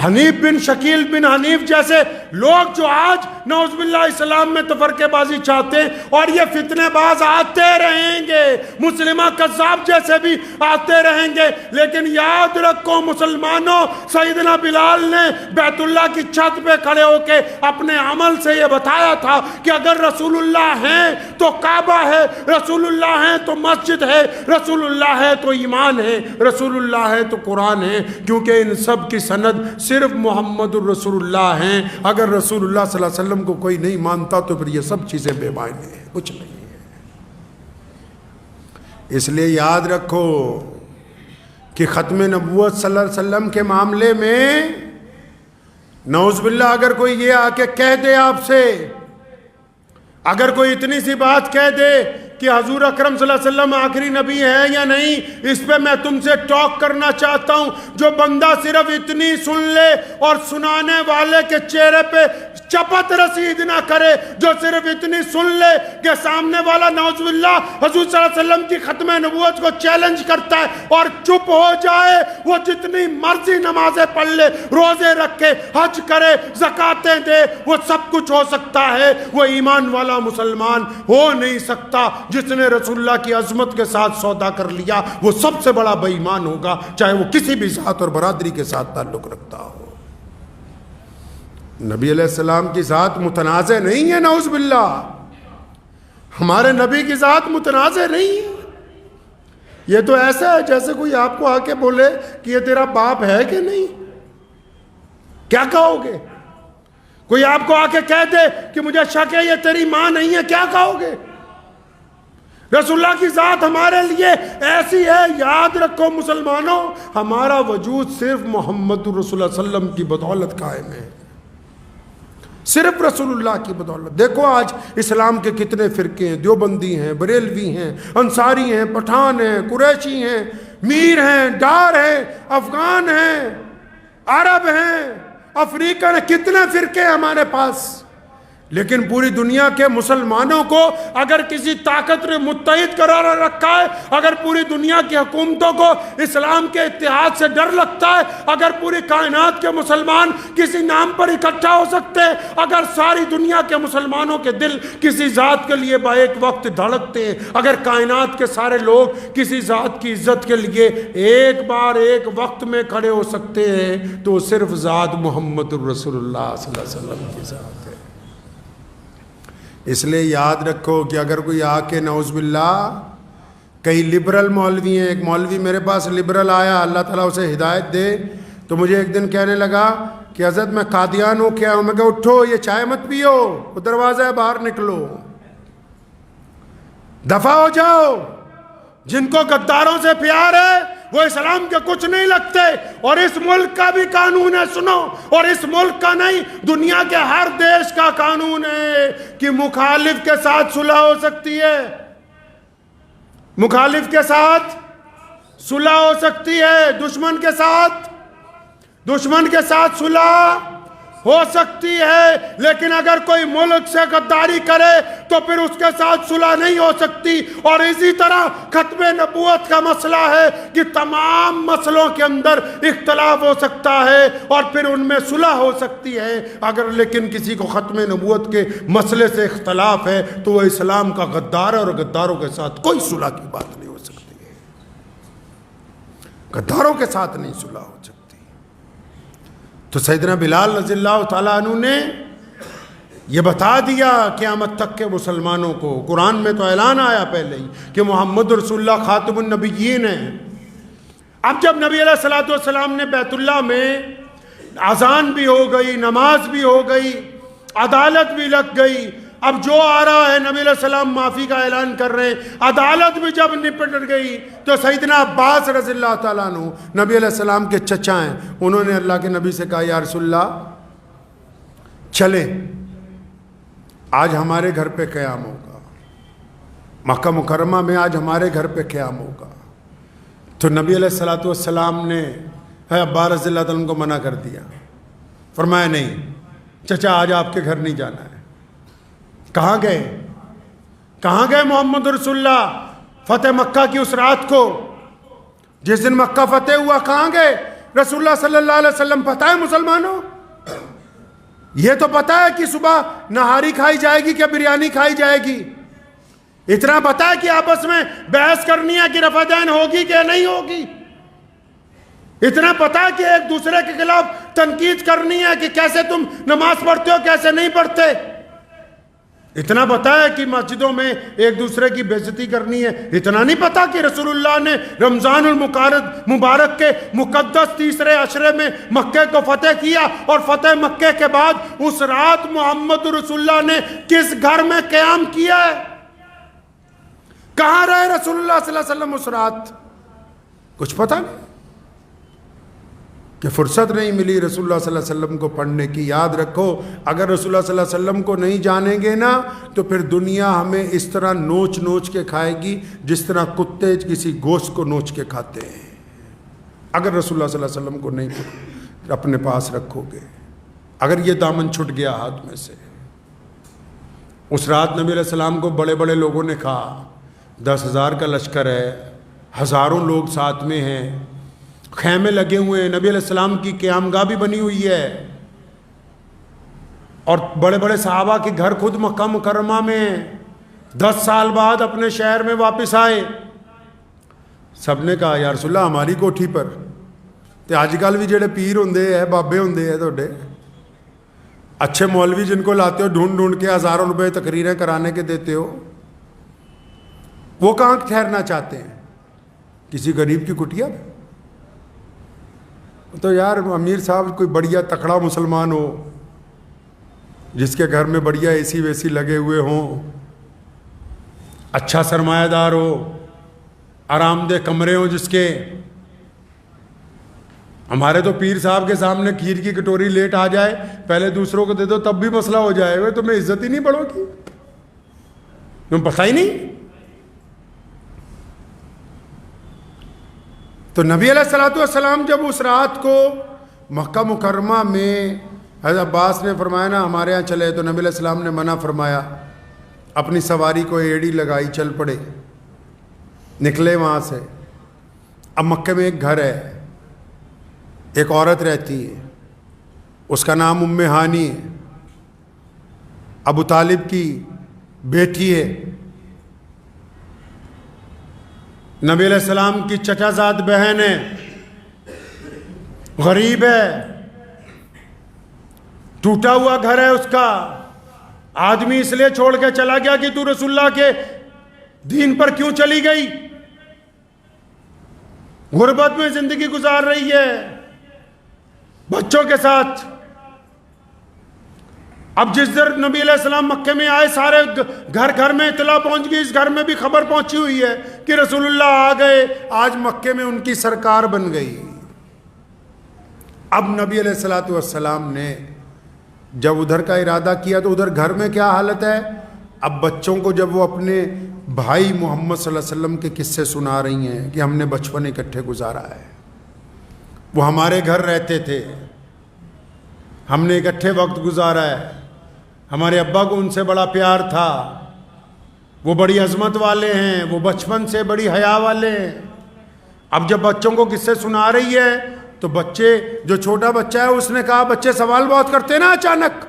حنیف بن شکیل بن حنیف جیسے لوگ جو آج نعوذ باللہ اسلام میں تفرقے بازی چاہتے ہیں، اور یہ فتنے باز آتے رہیں گے، مسلمہ قذاب جیسے بھی آتے رہیں گے، لیکن یاد رکھو مسلمانوں، سیدنا بلال نے بیت اللہ کی چھت پہ کھڑے ہو کے اپنے عمل سے یہ بتایا تھا کہ اگر رسول اللہ ہیں تو کعبہ ہے، رسول اللہ ہیں تو مسجد ہے، رسول اللہ ہے تو ایمان ہے، رسول اللہ ہے تو قرآن ہے، کیونکہ ان سب کی سند صرف محمد الرسول اللہ ہیں۔ اگر رسول اللہ صلی اللہ علیہ وسلم کو کوئی نہیں مانتا تو پھر یہ سب چیزیں بے معنی ہیں، کچھ نہیں ہے۔ اس لیے یاد رکھو کہ ختم نبوت صلی اللہ علیہ وسلم کے معاملے میں نعوذ باللہ اگر کوئی یہ آ کے کہہ دے آپ سے، اگر کوئی اتنی سی بات کہہ دے کہ حضور اکرم صلی اللہ علیہ وسلم آخری نبی ہے یا نہیں، اس پہ میں تم سے ٹاک کرنا چاہتا ہوں۔ جو بندہ صرف اتنی سن لے اور سنانے والے کے چہرے پہ چپت رسید نہ کرے، جو صرف اتنی سن لے کہ سامنے والا نعوذ باللہ حضور صلی اللہ علیہ وسلم کی ختم نبوت کو چیلنج کرتا ہے اور چپ ہو جائے، وہ جتنی مرضی نمازیں پڑھ لے، روزے رکھے، حج کرے، زکاتیں دے، وہ سب کچھ ہو سکتا ہے، وہ ایمان والا مسلمان ہو نہیں سکتا۔ جس نے رسول اللہ کی عظمت کے ساتھ سودا کر لیا وہ سب سے بڑا بے ایمان ہوگا، چاہے وہ کسی بھی ذات اور برادری کے ساتھ تعلق رکھتا ہو۔ نبی علیہ السلام کی ذات متنازع نہیں ہے، نعوذ باللہ ہمارے نبی کی ذات متنازع نہیں ہے۔ یہ تو ایسا ہے جیسے کوئی آپ کو آ کے بولے کہ یہ تیرا باپ ہے کہ نہیں، کیا کہو گے؟ کوئی آپ کو آ کے کہہ دے کہ مجھے شک ہے یہ تیری ماں نہیں ہے، کیا کہو گے؟ رسول اللہ کی ذات ہمارے لیے ایسی ہے، یاد رکھو مسلمانوں، ہمارا وجود صرف محمد رسول اللہ صلی اللہ علیہ وسلم کی بدولت قائم ہے، صرف رسول اللہ کی بدولت۔ دیکھو آج اسلام کے کتنے فرقے ہیں، دیوبندی ہیں، بریلوی ہیں، انصاری ہیں، پٹھان ہیں، قریشی ہیں، میر ہیں، ڈار ہیں، افغان ہیں، عرب ہیں، افریقن ہیں، کتنے فرقے ہیں ہمارے پاس، لیکن پوری دنیا کے مسلمانوں کو اگر کسی طاقت نے متحد قرار رکھا ہے، اگر پوری دنیا کی حکومتوں کو اسلام کے اتحاد سے ڈر لگتا ہے، اگر پوری کائنات کے مسلمان کسی نام پر اکٹھا ہو سکتے ہیں، اگر ساری دنیا کے مسلمانوں کے دل کسی ذات کے لیے با ایک وقت دھڑکتے ہیں، اگر کائنات کے سارے لوگ کسی ذات کی عزت کے لیے ایک بار ایک وقت میں کھڑے ہو سکتے ہیں، تو صرف ذات محمد الرسول اللہ صلی اللہ علیہ وسلم کی ذات ہے۔ اس لیے یاد رکھو کہ اگر کوئی آ کے نعوذ باللہ، کئی لبرل مولوی ہیں، ایک مولوی میرے پاس لبرل آیا، اللہ تعالیٰ اسے ہدایت دے، تو مجھے ایک دن کہنے لگا کہ حضرت میں قادیان ہو کے آیا ہوں۔ میں کہا اٹھو، یہ چائے مت پیو، وہ دروازہ ہے باہر نکلو، دفع ہو جاؤ، جن کو غداروں سے پیار ہے وہ اسلام کے کچھ نہیں لگتے. اور اس ملک کا بھی قانون ہے, سنو, اور اس ملک کا نہیں, دنیا کے ہر دیش کا قانون ہے کہ مخالف کے ساتھ صلح ہو سکتی ہے, مخالف کے ساتھ صلح ہو سکتی ہے, دشمن کے ساتھ صلح ہو سکتی ہے. لیکن اگر کوئی ملک سے غداری کرے تو پھر اس کے ساتھ صلح نہیں ہو سکتی. اور اسی طرح ختم نبوت کا مسئلہ ہے کہ تمام مسئلوں کے اندر اختلاف ہو سکتا ہے اور پھر ان میں صلح ہو سکتی ہے. اگر لیکن کسی کو ختم نبوت کے مسئلے سے اختلاف ہے تو وہ اسلام کا غدار ہے, اور غداروں کے ساتھ کوئی صلح کی بات نہیں ہو سکتی ہے, غداروں کے ساتھ نہیں صلح ہو سکتی. تو سیدنا بلال رضی اللہ تعالیٰ عنہ نے یہ بتا دیا قیامت تک کے مسلمانوں کو. قرآن میں تو اعلان آیا پہلے ہی کہ محمد رسول اللہ خاتم النبیین ہیں. اب جب نبی علیہ السلام نے بیت اللہ میں اذان بھی ہو گئی, نماز بھی ہو گئی, عدالت بھی لگ گئی, اب جو آ رہا ہے نبی علیہ السلام معافی کا اعلان کر رہے ہیں, عدالت بھی جب نپٹ گئی تو سیدنا عباس رضی اللہ تعالیٰ عنہ نبی علیہ السلام کے چچا ہیں, انہوں نے اللہ کے نبی سے کہا, یا رسول اللہ چلیں, آج ہمارے گھر پہ قیام ہوگا, مکہ مکرمہ میں آج ہمارے گھر پہ قیام ہوگا. تو نبی علیہ السلام نے عباس رضی اللہ تعالیٰ عنہ کو منع کر دیا, فرمایا نہیں چچا آج آپ کے گھر نہیں جانا ہے. کہاں گئے محمد رسول اللہ فتح مکہ کی اس رات کو, جس دن مکہ فتح ہوا, کہاں گئے رسول اللہ صلی اللہ علیہ وسلم؟ پتہ ہے مسلمانوں, یہ تو پتہ ہے کہ صبح نہاری کھائی جائے گی کہ بریانی کھائی جائے گی, اتنا پتہ ہے کہ آپس میں بحث کرنی ہے کہ رفع دین ہوگی کہ نہیں ہوگی, اتنا پتہ ہے کہ ایک دوسرے کے خلاف تنقید کرنی ہے کہ کیسے تم نماز پڑھتے ہو کیسے نہیں پڑھتے, اتنا پتہ ہے کہ مسجدوں میں ایک دوسرے کی بے عزتی کرنی ہے. اتنا نہیں پتہ کہ رسول اللہ نے رمضان المبارک کے مقدس تیسرے عشرے میں مکے کو فتح کیا, اور فتح مکے کے بعد اس رات محمد رسول اللہ نے کس گھر میں قیام کیا ہے, کہاں رہے رسول اللہ صلی اللہ علیہ وسلم اس رات؟ کچھ پتہ نہیں, کہ فرصت نہیں ملی رسول اللہ صلی اللہ علیہ وسلم کو پڑھنے کی. یاد رکھو, اگر رسول اللہ صلی اللہ علیہ وسلم کو نہیں جانیں گے نا تو پھر دنیا ہمیں اس طرح نوچ کے کھائے گی جس طرح کتے کسی گوشت کو نوچ کے کھاتے ہیں. اگر رسول اللہ صلی اللہ علیہ وسلم کو نہیں اپنے پاس رکھو گے, اگر یہ دامن چھٹ گیا ہاتھ میں سے. اس رات نبی علیہ السلام کو بڑے بڑے لوگوں نے کہا, 10,000 کا لشکر ہے, ہزاروں لوگ ساتھ میں ہیں, خیمے لگے ہوئے ہیں, نبی علیہ السلام کی قیامگاہ بھی بنی ہوئی ہے, اور بڑے بڑے صحابہ کے گھر خود مکہ مکرمہ میں 10 سال بعد اپنے شہر میں واپس آئے. سب نے کہا یا رسول اللہ ہماری کوٹھی پر تے آج کل بھی جڑے پیر ہوندے ہیں, بابے ہوندے ہیں توڑے اچھے مولوی جن کو لاتے ہو ڈھونڈ کے ہزاروں روپے تقریریں کرانے کے دیتے ہو, وہ کہاں ٹھہرنا چاہتے ہیں؟ کسی غریب کی کٹیا میں؟ تو یار امیر صاحب کوئی بڑھیا تکڑا مسلمان ہو جس کے گھر میں بڑھیا اے سی ویسی لگے ہوئے ہوں, اچھا سرمایہ دار ہو, آرام دہ کمرے ہوں جس کے. ہمارے تو پیر صاحب کے سامنے کھیر کی کٹوری لیٹ آ جائے, پہلے دوسروں کو دے دو تب بھی مسئلہ ہو جائے, وہ تمہیں عزت ہی نہیں پڑو گی, تمہیں پتہ ہی نہیں. تو نبی علیہ السلام جب اس رات کو مکہ مکرمہ میں, حضرت عباس نے فرمایا نا ہمارے ہاں چلے, تو نبی علیہ السلام نے منع فرمایا, اپنی سواری کو ایڑی لگائی, چل پڑے, نکلے وہاں سے. اب مکہ میں ایک گھر ہے, ایک عورت رہتی ہے, اس کا نام ام ہانی ہے, ابو طالب کی بیٹی ہے, نبی علیہ السلام کی چچا زاد بہن ہے, غریب ہے, ٹوٹا ہوا گھر ہے اس کا. آدمی اس لیے چھوڑ کے چلا گیا کہ تو رسول اللہ کے دین پر کیوں چلی گئی, غربت میں زندگی گزار رہی ہے بچوں کے ساتھ. اب جس در نبی علیہ السلام مکے میں آئے سارے گھر گھر میں اطلاع پہنچ گئی، اس گھر میں بھی خبر پہنچی ہوئی ہے کہ رسول اللہ آ گئے، آج مکے میں ان کی سرکار بن گئی۔ اب نبی علیہ السلام نے جب ادھر کا ارادہ کیا تو ادھر گھر میں کیا حالت ہے؟ اب بچوں کو جب وہ اپنے بھائی محمد صلی اللہ علیہ وسلم کے قصے سنا رہی ہیں کہ ہم نے بچپن اکٹھے گزارا ہے، وہ ہمارے گھر رہتے تھے، ہم نے اکٹھے وقت گزارا ہے، ہمارے ابا کو ان سے بڑا پیار تھا، وہ بڑی عظمت والے ہیں، وہ بچپن سے بڑی حیا والے ہیں۔ اب جب بچوں کو قصے سنا رہی ہے تو بچے، جو چھوٹا بچہ ہے اس نے کہا، بچے سوال بہت کرتے ہیں نا، اچانک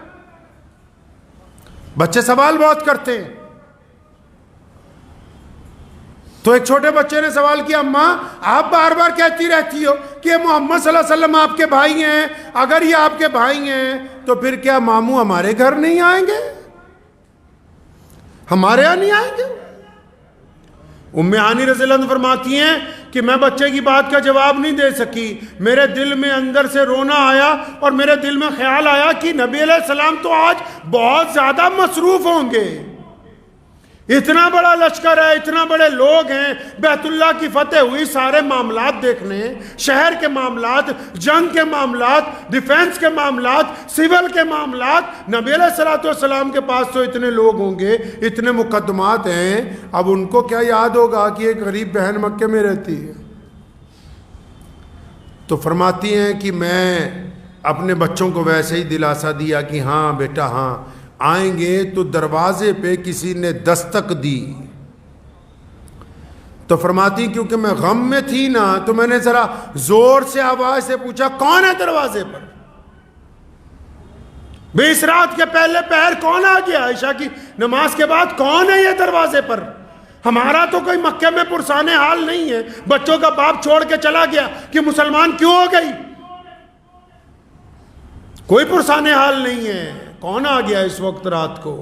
بچے سوال بہت کرتے ہیں، تو ایک چھوٹے بچے نے سوال کیا، اماں آپ بار بار کہتی رہتی ہو کہ محمد صلی اللہ علیہ وسلم آپ کے بھائی ہیں، اگر یہ آپ کے بھائی ہیں تو پھر کیا ماموں ہمارے گھر نہیں آئیں گے، ہمارے یہاں نہیں آئیں گے؟ ام ہانی رضی اللہ عنہ فرماتی ہیں کہ میں بچے کی بات کا جواب نہیں دے سکی، میرے دل میں اندر سے رونا آیا اور میرے دل میں خیال آیا کہ نبی علیہ السلام تو آج بہت زیادہ مصروف ہوں گے، اتنا بڑا لشکر ہے، اتنا بڑے لوگ ہیں، بیت اللہ کی فتح ہوئی، سارے معاملات دیکھنے، شہر کے معاملات، جنگ کے معاملات، ڈیفنس کے معاملات، سول کے معاملات، نبی علیہ السلام کے پاس تو اتنے لوگ ہوں گے، اتنے مقدمات ہیں، اب ان کو کیا یاد ہوگا کہ ایک غریب بہن مکے میں رہتی ہے؟ تو فرماتی ہیں کہ میں اپنے بچوں کو ویسے ہی دلاسا دیا کہ ہاں بیٹا ہاں آئیں گے، تو دروازے پہ کسی نے دستک دی، تو فرماتی کیونکہ میں غم میں تھی نا تو میں نے ذرا زور سے آواز سے پوچھا کون ہے دروازے پر؟ بے اس رات کے پہلے پہر کون آ گیا؟ عشاء کی نماز کے بعد کون ہے یہ دروازے پر؟ ہمارا تو کوئی مکے میں پرسان حال نہیں ہے، بچوں کا باپ چھوڑ کے چلا گیا کہ مسلمان کیوں ہو گئی، کوئی پرسان حال نہیں ہے، کون آ گیا اس وقت رات کو؟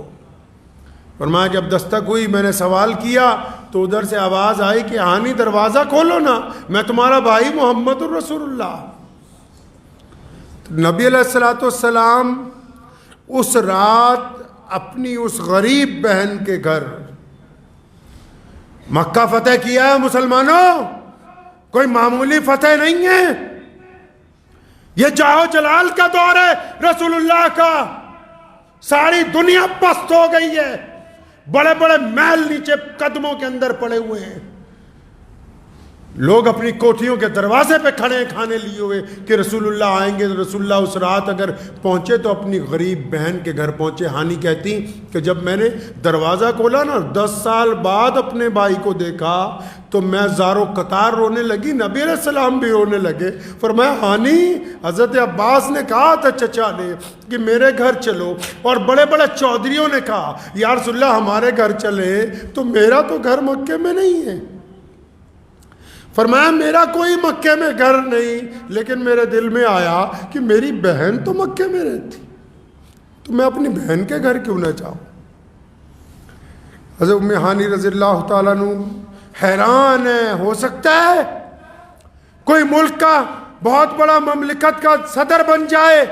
فرمایا جب دستک ہوئی میں نے سوال کیا تو ادھر سے آواز آئی کہ ہانی دروازہ کھولو نا، میں تمہارا بھائی محمد الرسول اللہ۔ نبی علیہ السلام اس رات اپنی اس غریب بہن کے گھر، مکہ فتح کیا ہے مسلمانوں، کوئی معمولی فتح نہیں ہے، یہ جاہو جلال کا دور ہے رسول اللہ کا، ساری دنیا پست ہو گئی ہے، بڑے بڑے محل نیچے قدموں کے اندر پڑے ہوئے ہیں، لوگ اپنی کوٹھیوں کے دروازے پہ کھڑے ہیں کھانے لیے ہوئے کہ رسول اللہ آئیں گے، رسول اللہ اس رات اگر پہنچے تو اپنی غریب بہن کے گھر پہنچے۔ ہانی کہتی کہ جب میں نے دروازہ کھولا نا 10 سال بعد اپنے بھائی کو دیکھا تو میں زارو قطار رونے لگی، نبی علیہ السلام بھی رونے لگے۔ فرمایا ہانی حضرت عباس نے کہا تھا چچا نے کہ میرے گھر چلو، اور بڑے بڑے چودھریوں نے کہا یا رسول اللہ ہمارے گھر چلے، تو میرا تو گھر مکے میں نہیں ہے۔ فرمایا میرا کوئی مکے میں گھر نہیں، لیکن میرے دل میں آیا کہ میری بہن تو مکے میں رہتی، تو میں اپنی بہن کے گھر کیوں نہ جاؤں۔ حضرت ام ہانی رضی اللہ تعالیٰ عنہ حیران ہے، ہو سکتا ہے کوئی ملک کا بہت بڑا مملکت کا صدر بن جائے،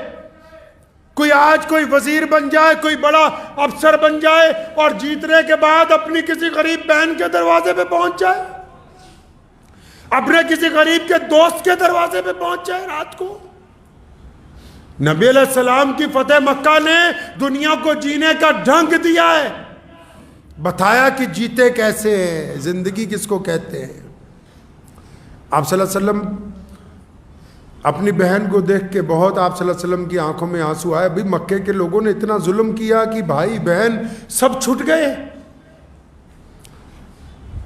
کوئی آج کوئی وزیر بن جائے، کوئی بڑا افسر بن جائے اور جیتنے کے بعد اپنی کسی غریب بہن کے دروازے پہ پہنچ جائے، اپنے کسی غریب کے دوست کے دروازے پہ پہنچ جائے رات کو۔ نبی علیہ السلام کی فتح مکہ نے دنیا کو جینے کا ڈھنگ دیا ہے، بتایا کہ جیتے کیسے ہیں، زندگی کس کو کہتے ہیں۔ آپ صلی اللہ علیہ وسلم اپنی بہن کو دیکھ کے بہت آپ صلی اللہ علیہ وسلم کی آنکھوں میں آنسو آئے۔ ابھی مکے کے لوگوں نے اتنا ظلم کیا کہ بھائی بہن سب چھٹ گئے،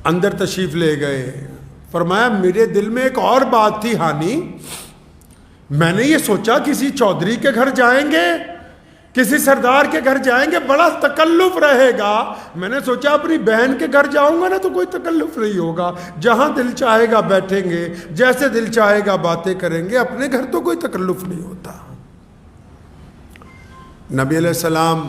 اندر تشریف لے گئے۔ فرمایا میرے دل میں ایک اور بات تھی ہانی، میں نے یہ سوچا کسی چودھری کے گھر جائیں گے، کسی سردار کے گھر جائیں گے، بڑا تکلف رہے گا، میں نے سوچا اپنی بہن کے گھر جاؤں گا نا تو کوئی تکلف نہیں ہوگا، جہاں دل چاہے گا بیٹھیں گے، جیسے دل چاہے گا باتیں کریں گے، اپنے گھر تو کوئی تکلف نہیں ہوتا۔ نبی علیہ السلام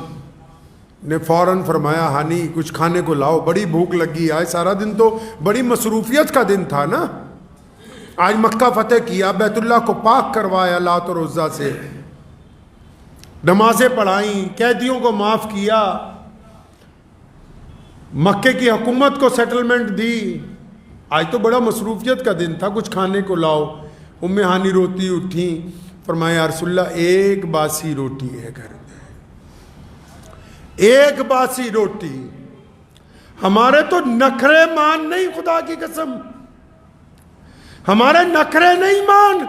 نے فوراً فرمایا ہانی کچھ کھانے کو لاؤ، بڑی بھوک لگی، آج سارا دن تو بڑی مصروفیت کا دن تھا نا، آج مکہ فتح کیا، بیت اللہ کو پاک کروایا لات اور عزا سے، نمازیں پڑھائیں، قیدیوں کو معاف کیا، مکے کی حکومت کو سیٹلمنٹ دی۔ آج تو بڑا مصروفیت کا دن تھا، کچھ کھانے کو لاؤ۔ ام ہانی روتی اٹھیں، فرمایا یا رسول اللہ ایک باسی روٹی ہے گھر میں، ایک باسی روٹی۔ ہمارے تو نخرے مان نہیں، خدا کی قسم ہمارے نخرے نہیں مان۔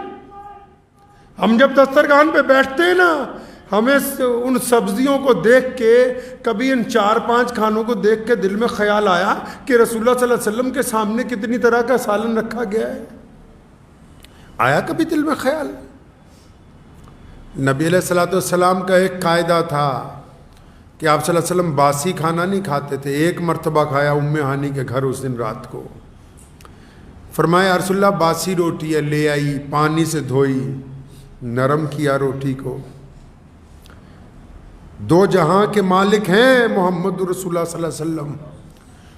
ہم جب دسترخوان پہ بیٹھتے ہیں نا، ہمیں ان سبزیوں کو دیکھ کے، کبھی ان 4-5 کھانوں کو دیکھ کے دل میں خیال آیا کہ رسول اللہ صلی اللہ علیہ وسلم کے سامنے کتنی طرح کا سالن رکھا گیا ہے؟ آیا کبھی دل میں خیال؟ نبی علیہ السلام کا ایک قاعدہ تھا کہ آپ صلی اللہ علیہ وسلم باسی کھانا نہیں کھاتے تھے۔ ایک مرتبہ کھایا ام ہانی کے گھر اس دن رات کو، فرمایا یا رسول اللہ باسی روٹی ہے، لے آئی، پانی سے دھوئی، نرم کیا روٹی کو۔ دو جہاں کے مالک ہیں محمد رسول اللہ صلی اللہ علیہ وسلم۔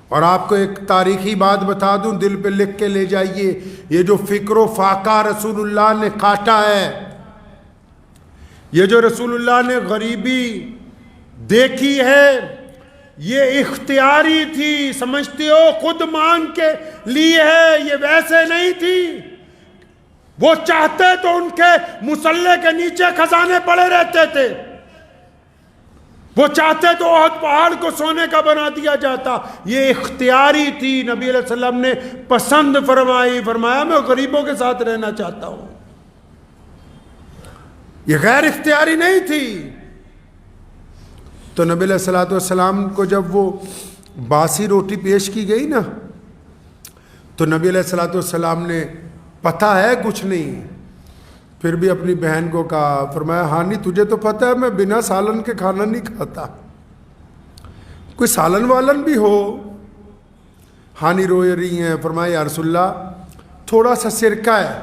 اور آپ کو ایک تاریخی بات بتا دوں، دل پہ لکھ کے لے جائیے، یہ جو فکر و فاقہ رسول اللہ نے کاٹا ہے، یہ جو رسول اللہ نے غریبی دیکھی ہے، یہ اختیاری تھی، سمجھتے ہو خود مانگ کے لی ہے، یہ ویسے نہیں تھی۔ وہ چاہتے تو ان کے مصلے کے نیچے خزانے پڑے رہتے تھے، وہ چاہتے تو احد پہاڑ کو سونے کا بنا دیا جاتا۔ یہ اختیاری تھی، نبی علیہ السلام نے پسند فرمائی، فرمایا میں غریبوں کے ساتھ رہنا چاہتا ہوں۔ یہ غیر اختیاری نہیں تھی۔ تو نبی علیہ السلام کو جب وہ باسی روٹی پیش کی گئی نا، تو نبی علیہ السلام نے، پتہ ہے کچھ نہیں، پھر بھی اپنی بہن کو کہا، فرمایا ہانی تجھے تو پتہ ہے میں بنا سالن کے کھانا نہیں کھاتا، کوئی سالن والن بھی ہو۔ ہانی رو رہی ہیں، فرمایا یا رسول اللہ تھوڑا سا سرکہ ہے،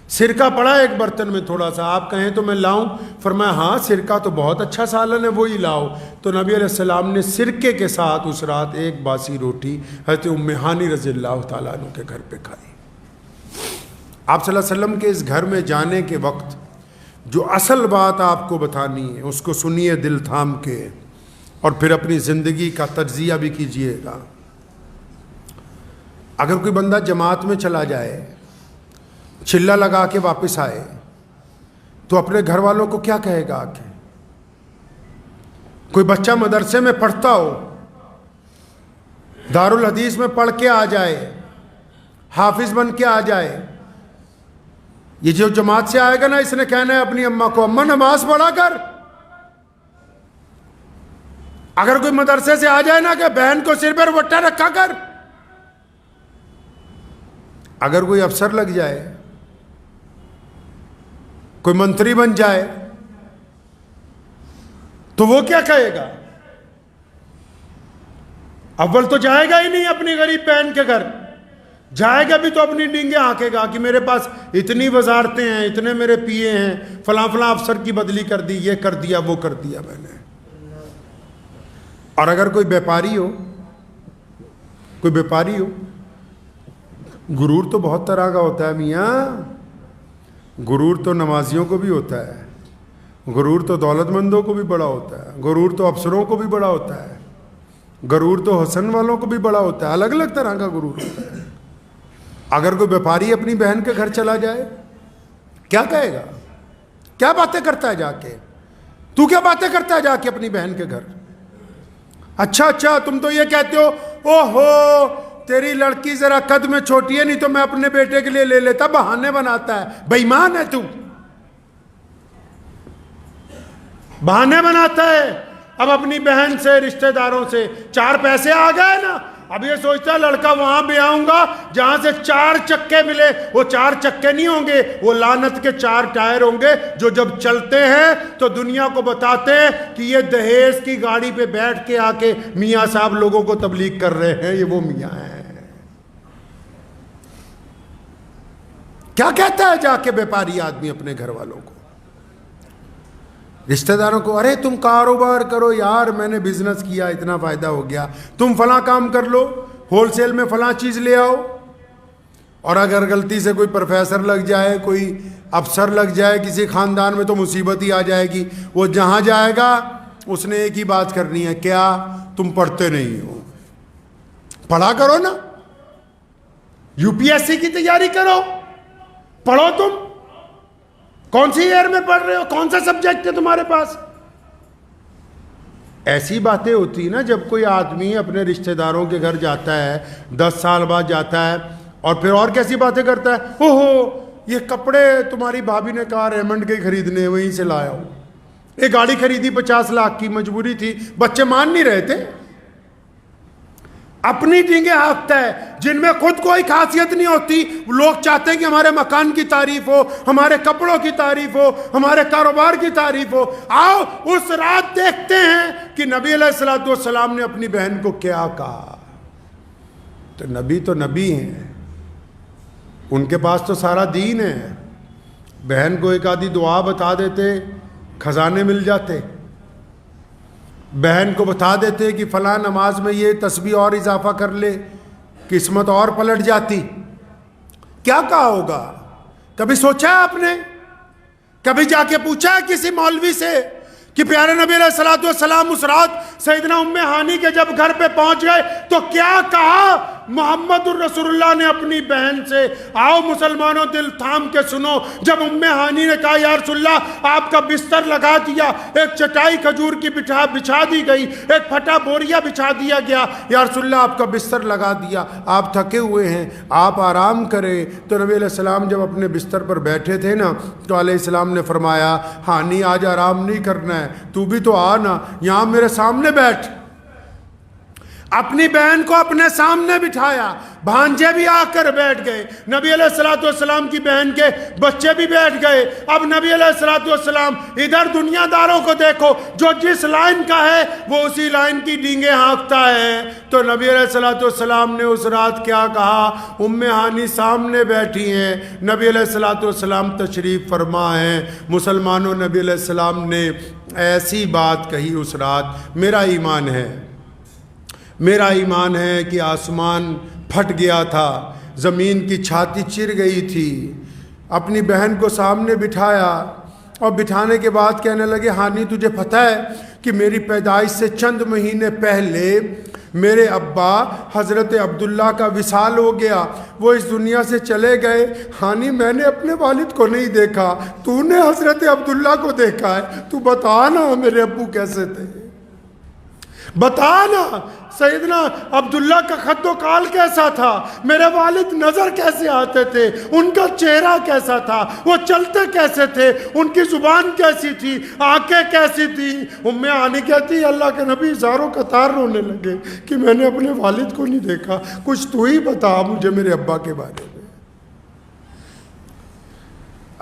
سرکہ پڑا ہے ایک برتن میں تھوڑا سا، آپ کہیں تو میں لاؤں؟ فرمایا ہاں سرکہ تو بہت اچھا سالن ہے، وہی لاؤ۔ تو نبی علیہ السلام نے سرکے کے ساتھ اس رات ایک باسی روٹی حضرت ام ہانی رضی اللہ تعالیٰ عنہ کے گھر پہ کھائی۔ آپ صلی اللہ علیہ وسلم کے اس گھر میں جانے کے وقت جو اصل بات آپ کو بتانی ہے، اس کو سنیے دل تھام کے، اور پھر اپنی زندگی کا تجزیہ بھی کیجئے گا۔ اگر کوئی بندہ جماعت میں چلا جائے، چلہ لگا کے واپس آئے، تو اپنے گھر والوں کو کیا کہے گا؟ کہ کوئی بچہ مدرسے میں پڑھتا ہو، دارالحدیث میں پڑھ کے آ جائے، حافظ بن کے آ جائے، یہ جو جماعت سے آئے گا نا، اس نے کہنا ہے اپنی اماں کو، اماں نماز پڑھا کر۔ اگر کوئی مدرسے سے آ جائے نا، کہ بہن کو سر پر وٹا رکھا کر۔ اگر کوئی افسر لگ جائے، کوئی منتری بن جائے، تو وہ کیا کہے گا؟ اول تو جائے گا ہی نہیں اپنی غریب بہن کے گھر، جائے گا بھی تو اپنی ڈینگیں ہانکے گا کہ میرے پاس اتنی وزارتیں ہیں، اتنے میرے پیے ہیں، فلاں فلاں افسر کی بدلی کر دی، یہ کر دیا، وہ کر دیا میں نے۔ اور اگر کوئی بیپاری ہو، کوئی بیپاری ہو، غرور تو بہت طرح کا ہوتا ہے میاں، غرور تو نمازیوں کو بھی ہوتا ہے، غرور تو دولت مندوں کو بھی بڑا ہوتا ہے، غرور تو افسروں کو بھی بڑا ہوتا ہے، غرور تو حسن والوں کو بھی بڑا ہوتا ہے، الگ الگ طرح کا غرور ہوتا ہے۔ اگر کوئی بیپاری اپنی بہن کے گھر چلا جائے، کیا کہے گا؟ کیا باتیں کرتا ہے جا کے؟ تو کیا باتیں کرتا ہے جا کے اپنی بہن کے گھر؟ اچھا تم تو یہ کہتے ہو، او ہو تیری لڑکی ذرا قد میں چھوٹی ہے، نہیں تو میں اپنے بیٹے کے لیے لے لیتا، بہانے بناتا ہے، بے ایمان ہے تو، بہانے بناتا ہے۔ اب اپنی بہن سے، رشتہ داروں سے 4 پیسے آ گئے نا، اب یہ سوچتا ہے لڑکا وہاں بھی آؤں گا جہاں سے 4 چکے ملے۔ وہ 4 چکے نہیں ہوں گے، وہ لعنت کے 4 ٹائر ہوں گے، جو جب چلتے ہیں تو دنیا کو بتاتے ہیں کہ یہ دہیز کی گاڑی پہ بیٹھ کے آ کے میاں صاحب لوگوں کو تبلیغ کر رہے ہیں، یہ وہ میاں ہیں۔ کیا کہتا ہے جا کے بیپاری آدمی اپنے گھر والوں کو، رشتہ داروں کو؟ ارے تم کاروبار کرو یار، میں نے بزنس کیا، اتنا فائدہ ہو گیا، تم فلاں کام کر لو، ہول سیل میں فلاں چیز لے آؤ، اور اگر غلطی سے کوئی پروفیسر لگ جائے، کوئی افسر لگ جائے کسی خاندان میں تو مصیبت ہی آ جائے گی. وہ جہاں جائے گا اس نے ایک ہی بات کرنی ہے، کیا تم پڑھتے نہیں ہو؟ پڑھا کرو نا، یو پی ایس سی کی تیاری کرو، پڑھو. تم کون سی ایئر میں پڑھ رہے ہو؟ کون سا سبجیکٹ ہے تمہارے پاس؟ ایسی باتیں ہوتی ہیں نا جب کوئی آدمی اپنے رشتہ داروں کے گھر جاتا ہے، 10 سال بعد جاتا ہے اور پھر اور کیسی باتیں کرتا ہے، اوہو یہ کپڑے تمہاری بھابھی نے کہا ریمنڈ کے خریدنے، وہیں سے لایا ہوں. ایک گاڑی خریدی 50 لاکھ کی، مجبوری تھی، بچے مان نہیں رہے تھے. اپنی ڈینگیں ہانکتا ہے جن میں خود کوئی خاصیت نہیں ہوتی. لوگ چاہتے ہیں کہ ہمارے مکان کی تعریف ہو، ہمارے کپڑوں کی تعریف ہو، ہمارے کاروبار کی تعریف ہو. آؤ اس رات دیکھتے ہیں کہ نبی علیہ السلام نے اپنی بہن کو کیا کہا. تو نبی ہیں، ان کے پاس تو سارا دین ہے. بہن کو ایک آدھی دعا بتا دیتے، خزانے مل جاتے. بہن کو بتا دیتے کہ فلاں نماز میں یہ تسبیح اور اضافہ کر لے، قسمت اور پلٹ جاتی. کیا کہا ہوگا؟ کبھی سوچا ہے آپ نے؟ کبھی جا کے پوچھا ہے کسی مولوی سے کہ پیارے نبی علیہ السلام اس رات سیدنا ام ہانی کے جب گھر پہ پہنچ گئے تو کیا کہا محمد الرسول اللہ نے اپنی بہن سے؟ آؤ مسلمانوں دل تھام کے سنو. جب ام ہانی نے کہا یا رسول اللہ آپ کا بستر لگا دیا، ایک چٹائی کھجور کی بچھا دی گئی، ایک پھٹا بوریا بچھا دیا گیا، یا رسول اللہ آپ کا بستر لگا دیا، آپ تھکے ہوئے ہیں، آپ آرام کریں. تو نبی علیہ السلام جب اپنے بستر پر بیٹھے تھے نا تو علیہ السلام نے فرمایا ہانی آج آرام نہیں کرنا ہے، تو بھی تو آ نا، یہاں میرے سامنے بیٹھ. اپنی بہن کو اپنے سامنے بٹھایا، بھانجے بھی آ کر بیٹھ گئے، نبی علیہ السلام کی بہن کے بچے بھی بیٹھ گئے. اب نبی علیہ السلام ادھر دنیا داروں کو دیکھو، جو جس لائن کا ہے وہ اسی لائن کی ڈینگیں ہانکتا ہے. تو نبی علیہ السلام نے اس رات کیا کہا؟ ام ہانی سامنے بیٹھی ہیں، نبی علیہ السلام تشریف فرما ہیں. مسلمانوں، نبی علیہ السلام نے ایسی بات کہی اس رات. میرا ایمان ہے کہ آسمان پھٹ گیا تھا، زمین کی چھاتی چر گئی تھی. اپنی بہن کو سامنے بٹھایا اور بٹھانے کے بعد کہنے لگے ہانی تجھے پتہ ہے کہ میری پیدائش سے چند مہینے پہلے میرے ابا حضرت عبداللہ کا وصال ہو گیا، وہ اس دنیا سے چلے گئے. ہانی میں نے اپنے والد کو نہیں دیکھا، تو نے حضرت عبداللہ کو دیکھا ہے، تو بتا نا میرے ابو کیسے تھے، بتا نا سیدنا عبداللہ کا خد و کال کیسا تھا، میرے والد نظر کیسے آتے تھے، ان کا چہرہ کیسا تھا، وہ چلتے کیسے تھے، ان کی زبان کیسی تھی، آنکھیں کیسی تھی. ام ہانی کہتی اللہ کے نبی زاروں قطار رونے لگے کہ میں نے اپنے والد کو نہیں دیکھا، کچھ تو ہی بتا مجھے میرے ابا کے بارے میں.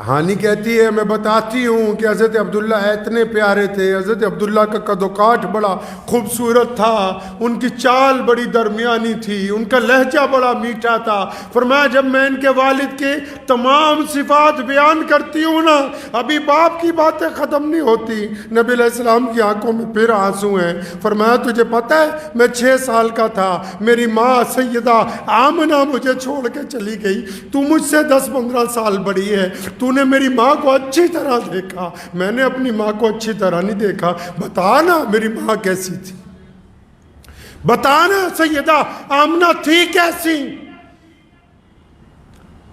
ہانی کہتی ہے میں بتاتی ہوں کہ حضرت عبداللہ اتنے پیارے تھے. حضرت عبداللہ کا قد و کاٹ بڑا خوبصورت تھا، ان کی چال بڑی درمیانی تھی، ان کا لہجہ بڑا میٹھا تھا. فرمایا جب میں ان کے والد کے تمام صفات بیان کرتی ہوں نا ابھی باپ کی باتیں ختم نہیں ہوتی. نبی علیہ السلام کی آنکھوں میں پھر آنسو ہیں. فرمایا تجھے پتہ ہے میں 6 سال کا تھا، میری ماں سیدہ آمنہ مجھے چھوڑ کے چلی گئی. تو مجھ سے 10-15 سال بڑی ہے، تو نے میری ماں کو اچھی طرح دیکھا، میں نے اپنی ماں کو اچھی طرح نہیں دیکھا. بتانا میری ماں کیسی تھی، بتانا سیدہ آمنہ تھی کیسی.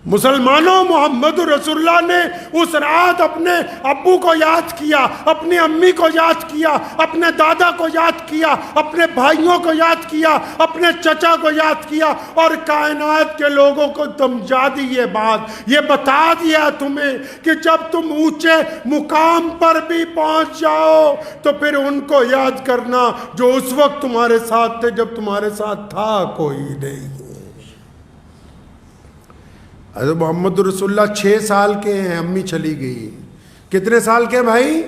مسلمانوں، محمد رسول اللہ نے اس رات اپنے ابو کو یاد کیا، اپنی امی کو یاد کیا، اپنے دادا کو یاد کیا، اپنے بھائیوں کو یاد کیا، اپنے چچا کو یاد کیا، اور کائنات کے لوگوں کو سمجھا دی یہ بات، یہ بتا دیا تمہیں کہ جب تم اونچے مقام پر بھی پہنچ جاؤ تو پھر ان کو یاد کرنا جو اس وقت تمہارے ساتھ تھے جب تمہارے ساتھ تھا کوئی نہیں. حضرت محمد رسول اللہ 6 سال کے ہیں، امی چلی گئی. کتنے سال کے بھائی؟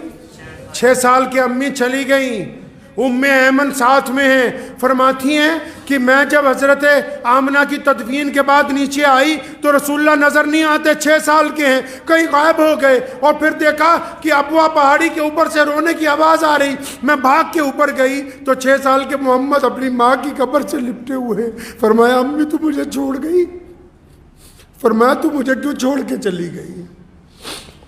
6 سال کے امی چلی گئیں. ام ایمن ساتھ میں ہیں. فرماتی ہیں کہ میں جب حضرت آمنہ کی تدفین کے بعد نیچے آئی تو رسول اللہ نظر نہیں آتے، 6 سال کے ہیں، کہیں غائب ہو گئے. اور پھر دیکھا کہ ابوا پہاڑی کے اوپر سے رونے کی آواز آ رہی، میں بھاگ کے اوپر گئی تو 6 سال کے محمد اپنی ماں کی قبر سے لپٹے ہوئے. فرمایا امی تو مجھے چھوڑ گئی. فرمایا تو مجھے کیوں چھوڑ کے چلی گئی؟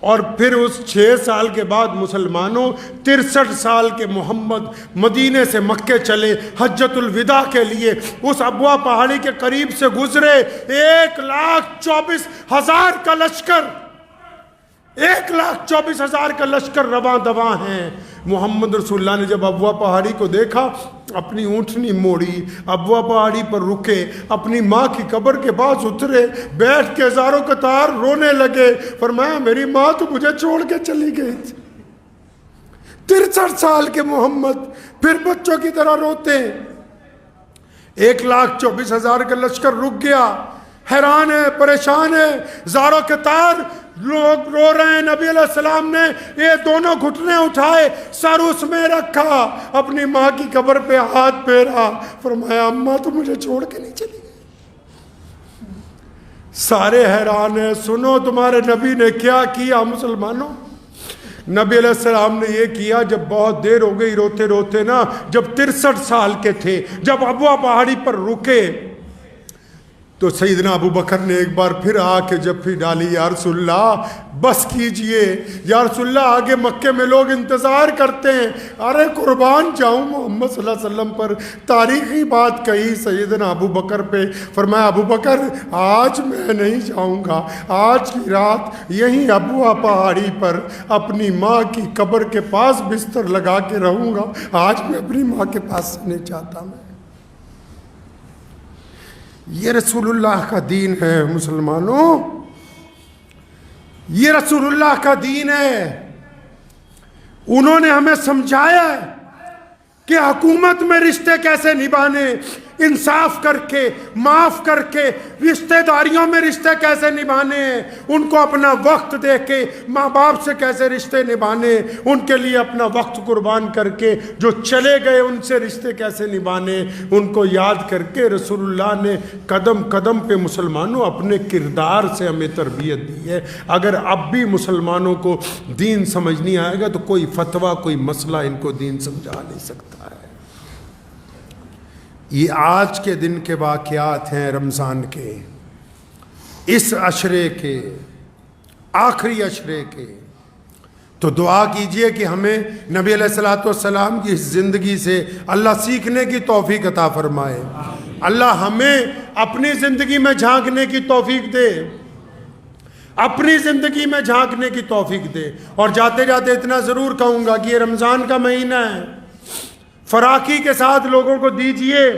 اور پھر اس 6 سال کے بعد مسلمانوں 63 سال کے محمد مدینے سے مکے چلے حجۃ الوداع کے لیے، اس ابوا پہاڑی کے قریب سے گزرے، 1,24,000 کا لشکر، 1,24,000 کا لشکر رواں دواں ہیں۔ محمد رسول اللہ نے جب ابوا پہاڑی کو دیکھا، اپنی اونٹنی موڑی، ابوا پہاڑی پر رکے، اپنی ماں کی قبر کے پاس اترے، بیٹھ کے ہزاروں قطار رونے لگے، فرمایا میری ماں تو مجھے چھوڑ کے چلی گئی تھی۔ 63 سال کے محمد پھر بچوں کی طرح روتے، 1,24,000 کا لشکر رک گیا، حیران ہے، پریشان ہے، ہزاروں قطار لوگ رو رہے ہیں۔ نبی علیہ السلام نے یہ دونوں گھٹنے اٹھائے، سر اس میں رکھا، اپنی ماں کی قبر پہ ہاتھ پھیرا، فرمایا اماں تو مجھے چھوڑ کے نہیں چلی گئی۔ سارے حیران ہیں، سنو تمہارے نبی نے کیا کیا مسلمانوں۔ نبی علیہ السلام نے یہ کیا، جب بہت دیر ہو گئی روتے روتے نا، جب 63 سال کے تھے، جب ابوا پہاڑی پر رکے، تو سیدنا ابو بکر نے ایک بار پھر آ کے جپھی ڈالی، یا رسول اللہ بس کیجئے، یا رسول اللہ آگے مکے میں لوگ انتظار کرتے ہیں۔ ارے قربان جاؤں محمد صلی اللہ علیہ وسلم پر، تاریخی بات کہی سیدنا ابو بکر پہ، فرمایا ابو بکر آج میں نہیں جاؤں گا، آج کی رات یہیں ابوا پہاڑی پر اپنی ماں کی قبر کے پاس بستر لگا کے رہوں گا، آج میں اپنی ماں کے پاس سے نہیں چاہتا۔ میں یہ رسول اللہ کا دین ہے مسلمانوں، یہ رسول اللہ کا دین ہے۔ انہوں نے ہمیں سمجھایا ہے کہ حکومت میں رشتے کیسے نبھانے، انصاف کر کے، معاف کر کے، رشتہ داریوں میں رشتے کیسے نبھانے ہیں، ان کو اپنا وقت دے کے، ماں باپ سے کیسے رشتے نبھانے، ان کے لیے اپنا وقت قربان کر کے، جو چلے گئے ان سے رشتے کیسے نبھانے، ان کو یاد کر کے رسول اللہ نے قدم قدم پہ مسلمانوں اپنے کردار سے ہمیں تربیت دی ہے۔ اگر اب بھی مسلمانوں کو دین سمجھ نہیں آئے گا تو کوئی فتویٰ، کوئی مسئلہ ان کو دین سمجھا نہیں سکتا ہے۔ یہ آج کے دن کے واقعات ہیں، رمضان کے، اس عشرے کے، آخری عشرے کے۔ تو دعا کیجئے کہ ہمیں نبی علیہ الصلوۃ والسلام کی زندگی سے اللہ سیکھنے کی توفیق عطا فرمائے، اللہ ہمیں اپنی زندگی میں جھانکنے کی توفیق دے، اپنی زندگی میں جھانکنے کی توفیق دے۔ اور جاتے جاتے اتنا ضرور کہوں گا کہ یہ رمضان کا مہینہ ہے، فراخی کے ساتھ لوگوں کو دیجئے،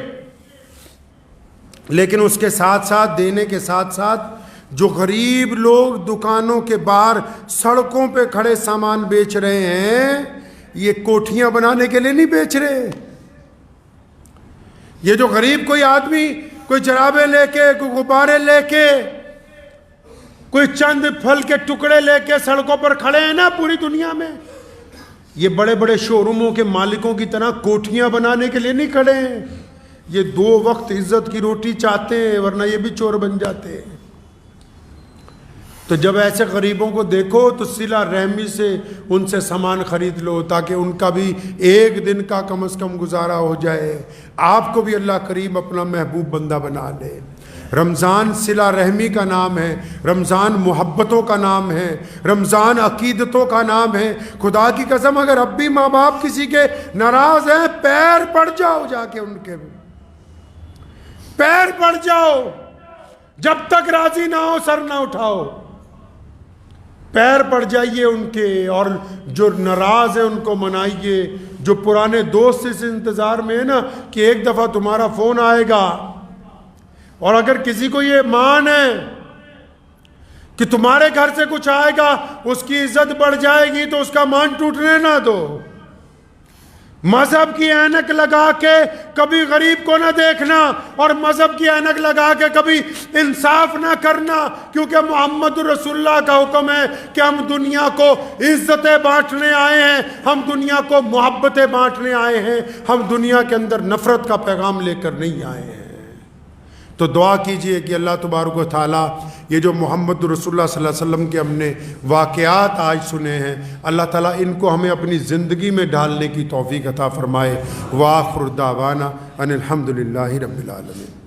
لیکن اس کے ساتھ ساتھ، دینے کے ساتھ ساتھ، جو غریب لوگ دکانوں کے باہر سڑکوں پہ کھڑے سامان بیچ رہے ہیں، یہ کوٹھیاں بنانے کے لیے نہیں بیچ رہے۔ یہ جو غریب کوئی آدمی کوئی جرابیں لے کے، کوئی غبارے لے کے، کوئی چند پھل کے ٹکڑے لے کے سڑکوں پر کھڑے ہیں نا پوری دنیا میں، یہ بڑے بڑے شو روموں کے مالکوں کی طرح کوٹھیاں بنانے کے لیے نہیں کھڑے ہیں، یہ 2 وقت عزت کی روٹی چاہتے ہیں، ورنہ یہ بھی چور بن جاتے ہیں۔ تو جب ایسے غریبوں کو دیکھو تو صلہ رحمی سے ان سے سامان خرید لو، تاکہ ان کا بھی ایک دن کا کم از کم گزارا ہو جائے، آپ کو بھی اللہ کریم اپنا محبوب بندہ بنا لے۔ رمضان صلہ رحمی کا نام ہے، رمضان محبتوں کا نام ہے، رمضان عقیدتوں کا نام ہے۔ خدا کی قسم اگر اب بھی ماں باپ کسی کے ناراض ہیں، پیر پڑ جاؤ، جا کے ان کے پیر پڑ جاؤ، جب تک راضی نہ ہو سر نہ اٹھاؤ، پیر پڑ جائیے ان کے، اور جو ناراض ہیں ان کو منائیے۔ جو پرانے دوست اس انتظار میں ہے نا کہ ایک دفعہ تمہارا فون آئے گا، اور اگر کسی کو یہ مان ہے کہ تمہارے گھر سے کچھ آئے گا، اس کی عزت بڑھ جائے گی، تو اس کا مان ٹوٹنے نہ دو۔ مذہب کی اینک لگا کے کبھی غریب کو نہ دیکھنا، اور مذہب کی اینک لگا کے کبھی انصاف نہ کرنا، کیونکہ محمد رسول اللہ کا حکم ہے کہ ہم دنیا کو عزتیں بانٹنے آئے ہیں، ہم دنیا کو محبتیں بانٹنے آئے ہیں، ہم دنیا کے اندر نفرت کا پیغام لے کر نہیں آئے ہیں۔ تو دعا کیجئے کہ اللہ تبارک و تعالیٰ یہ جو محمد رسول اللہ صلی اللہ علیہ وسلم کے ہم نے واقعات آج سنے ہیں، اللہ تعالیٰ ان کو ہمیں اپنی زندگی میں ڈالنے کی توفیق عطا فرمائے۔ وآخر دعوانا ان الحمد للہ رب العالمین۔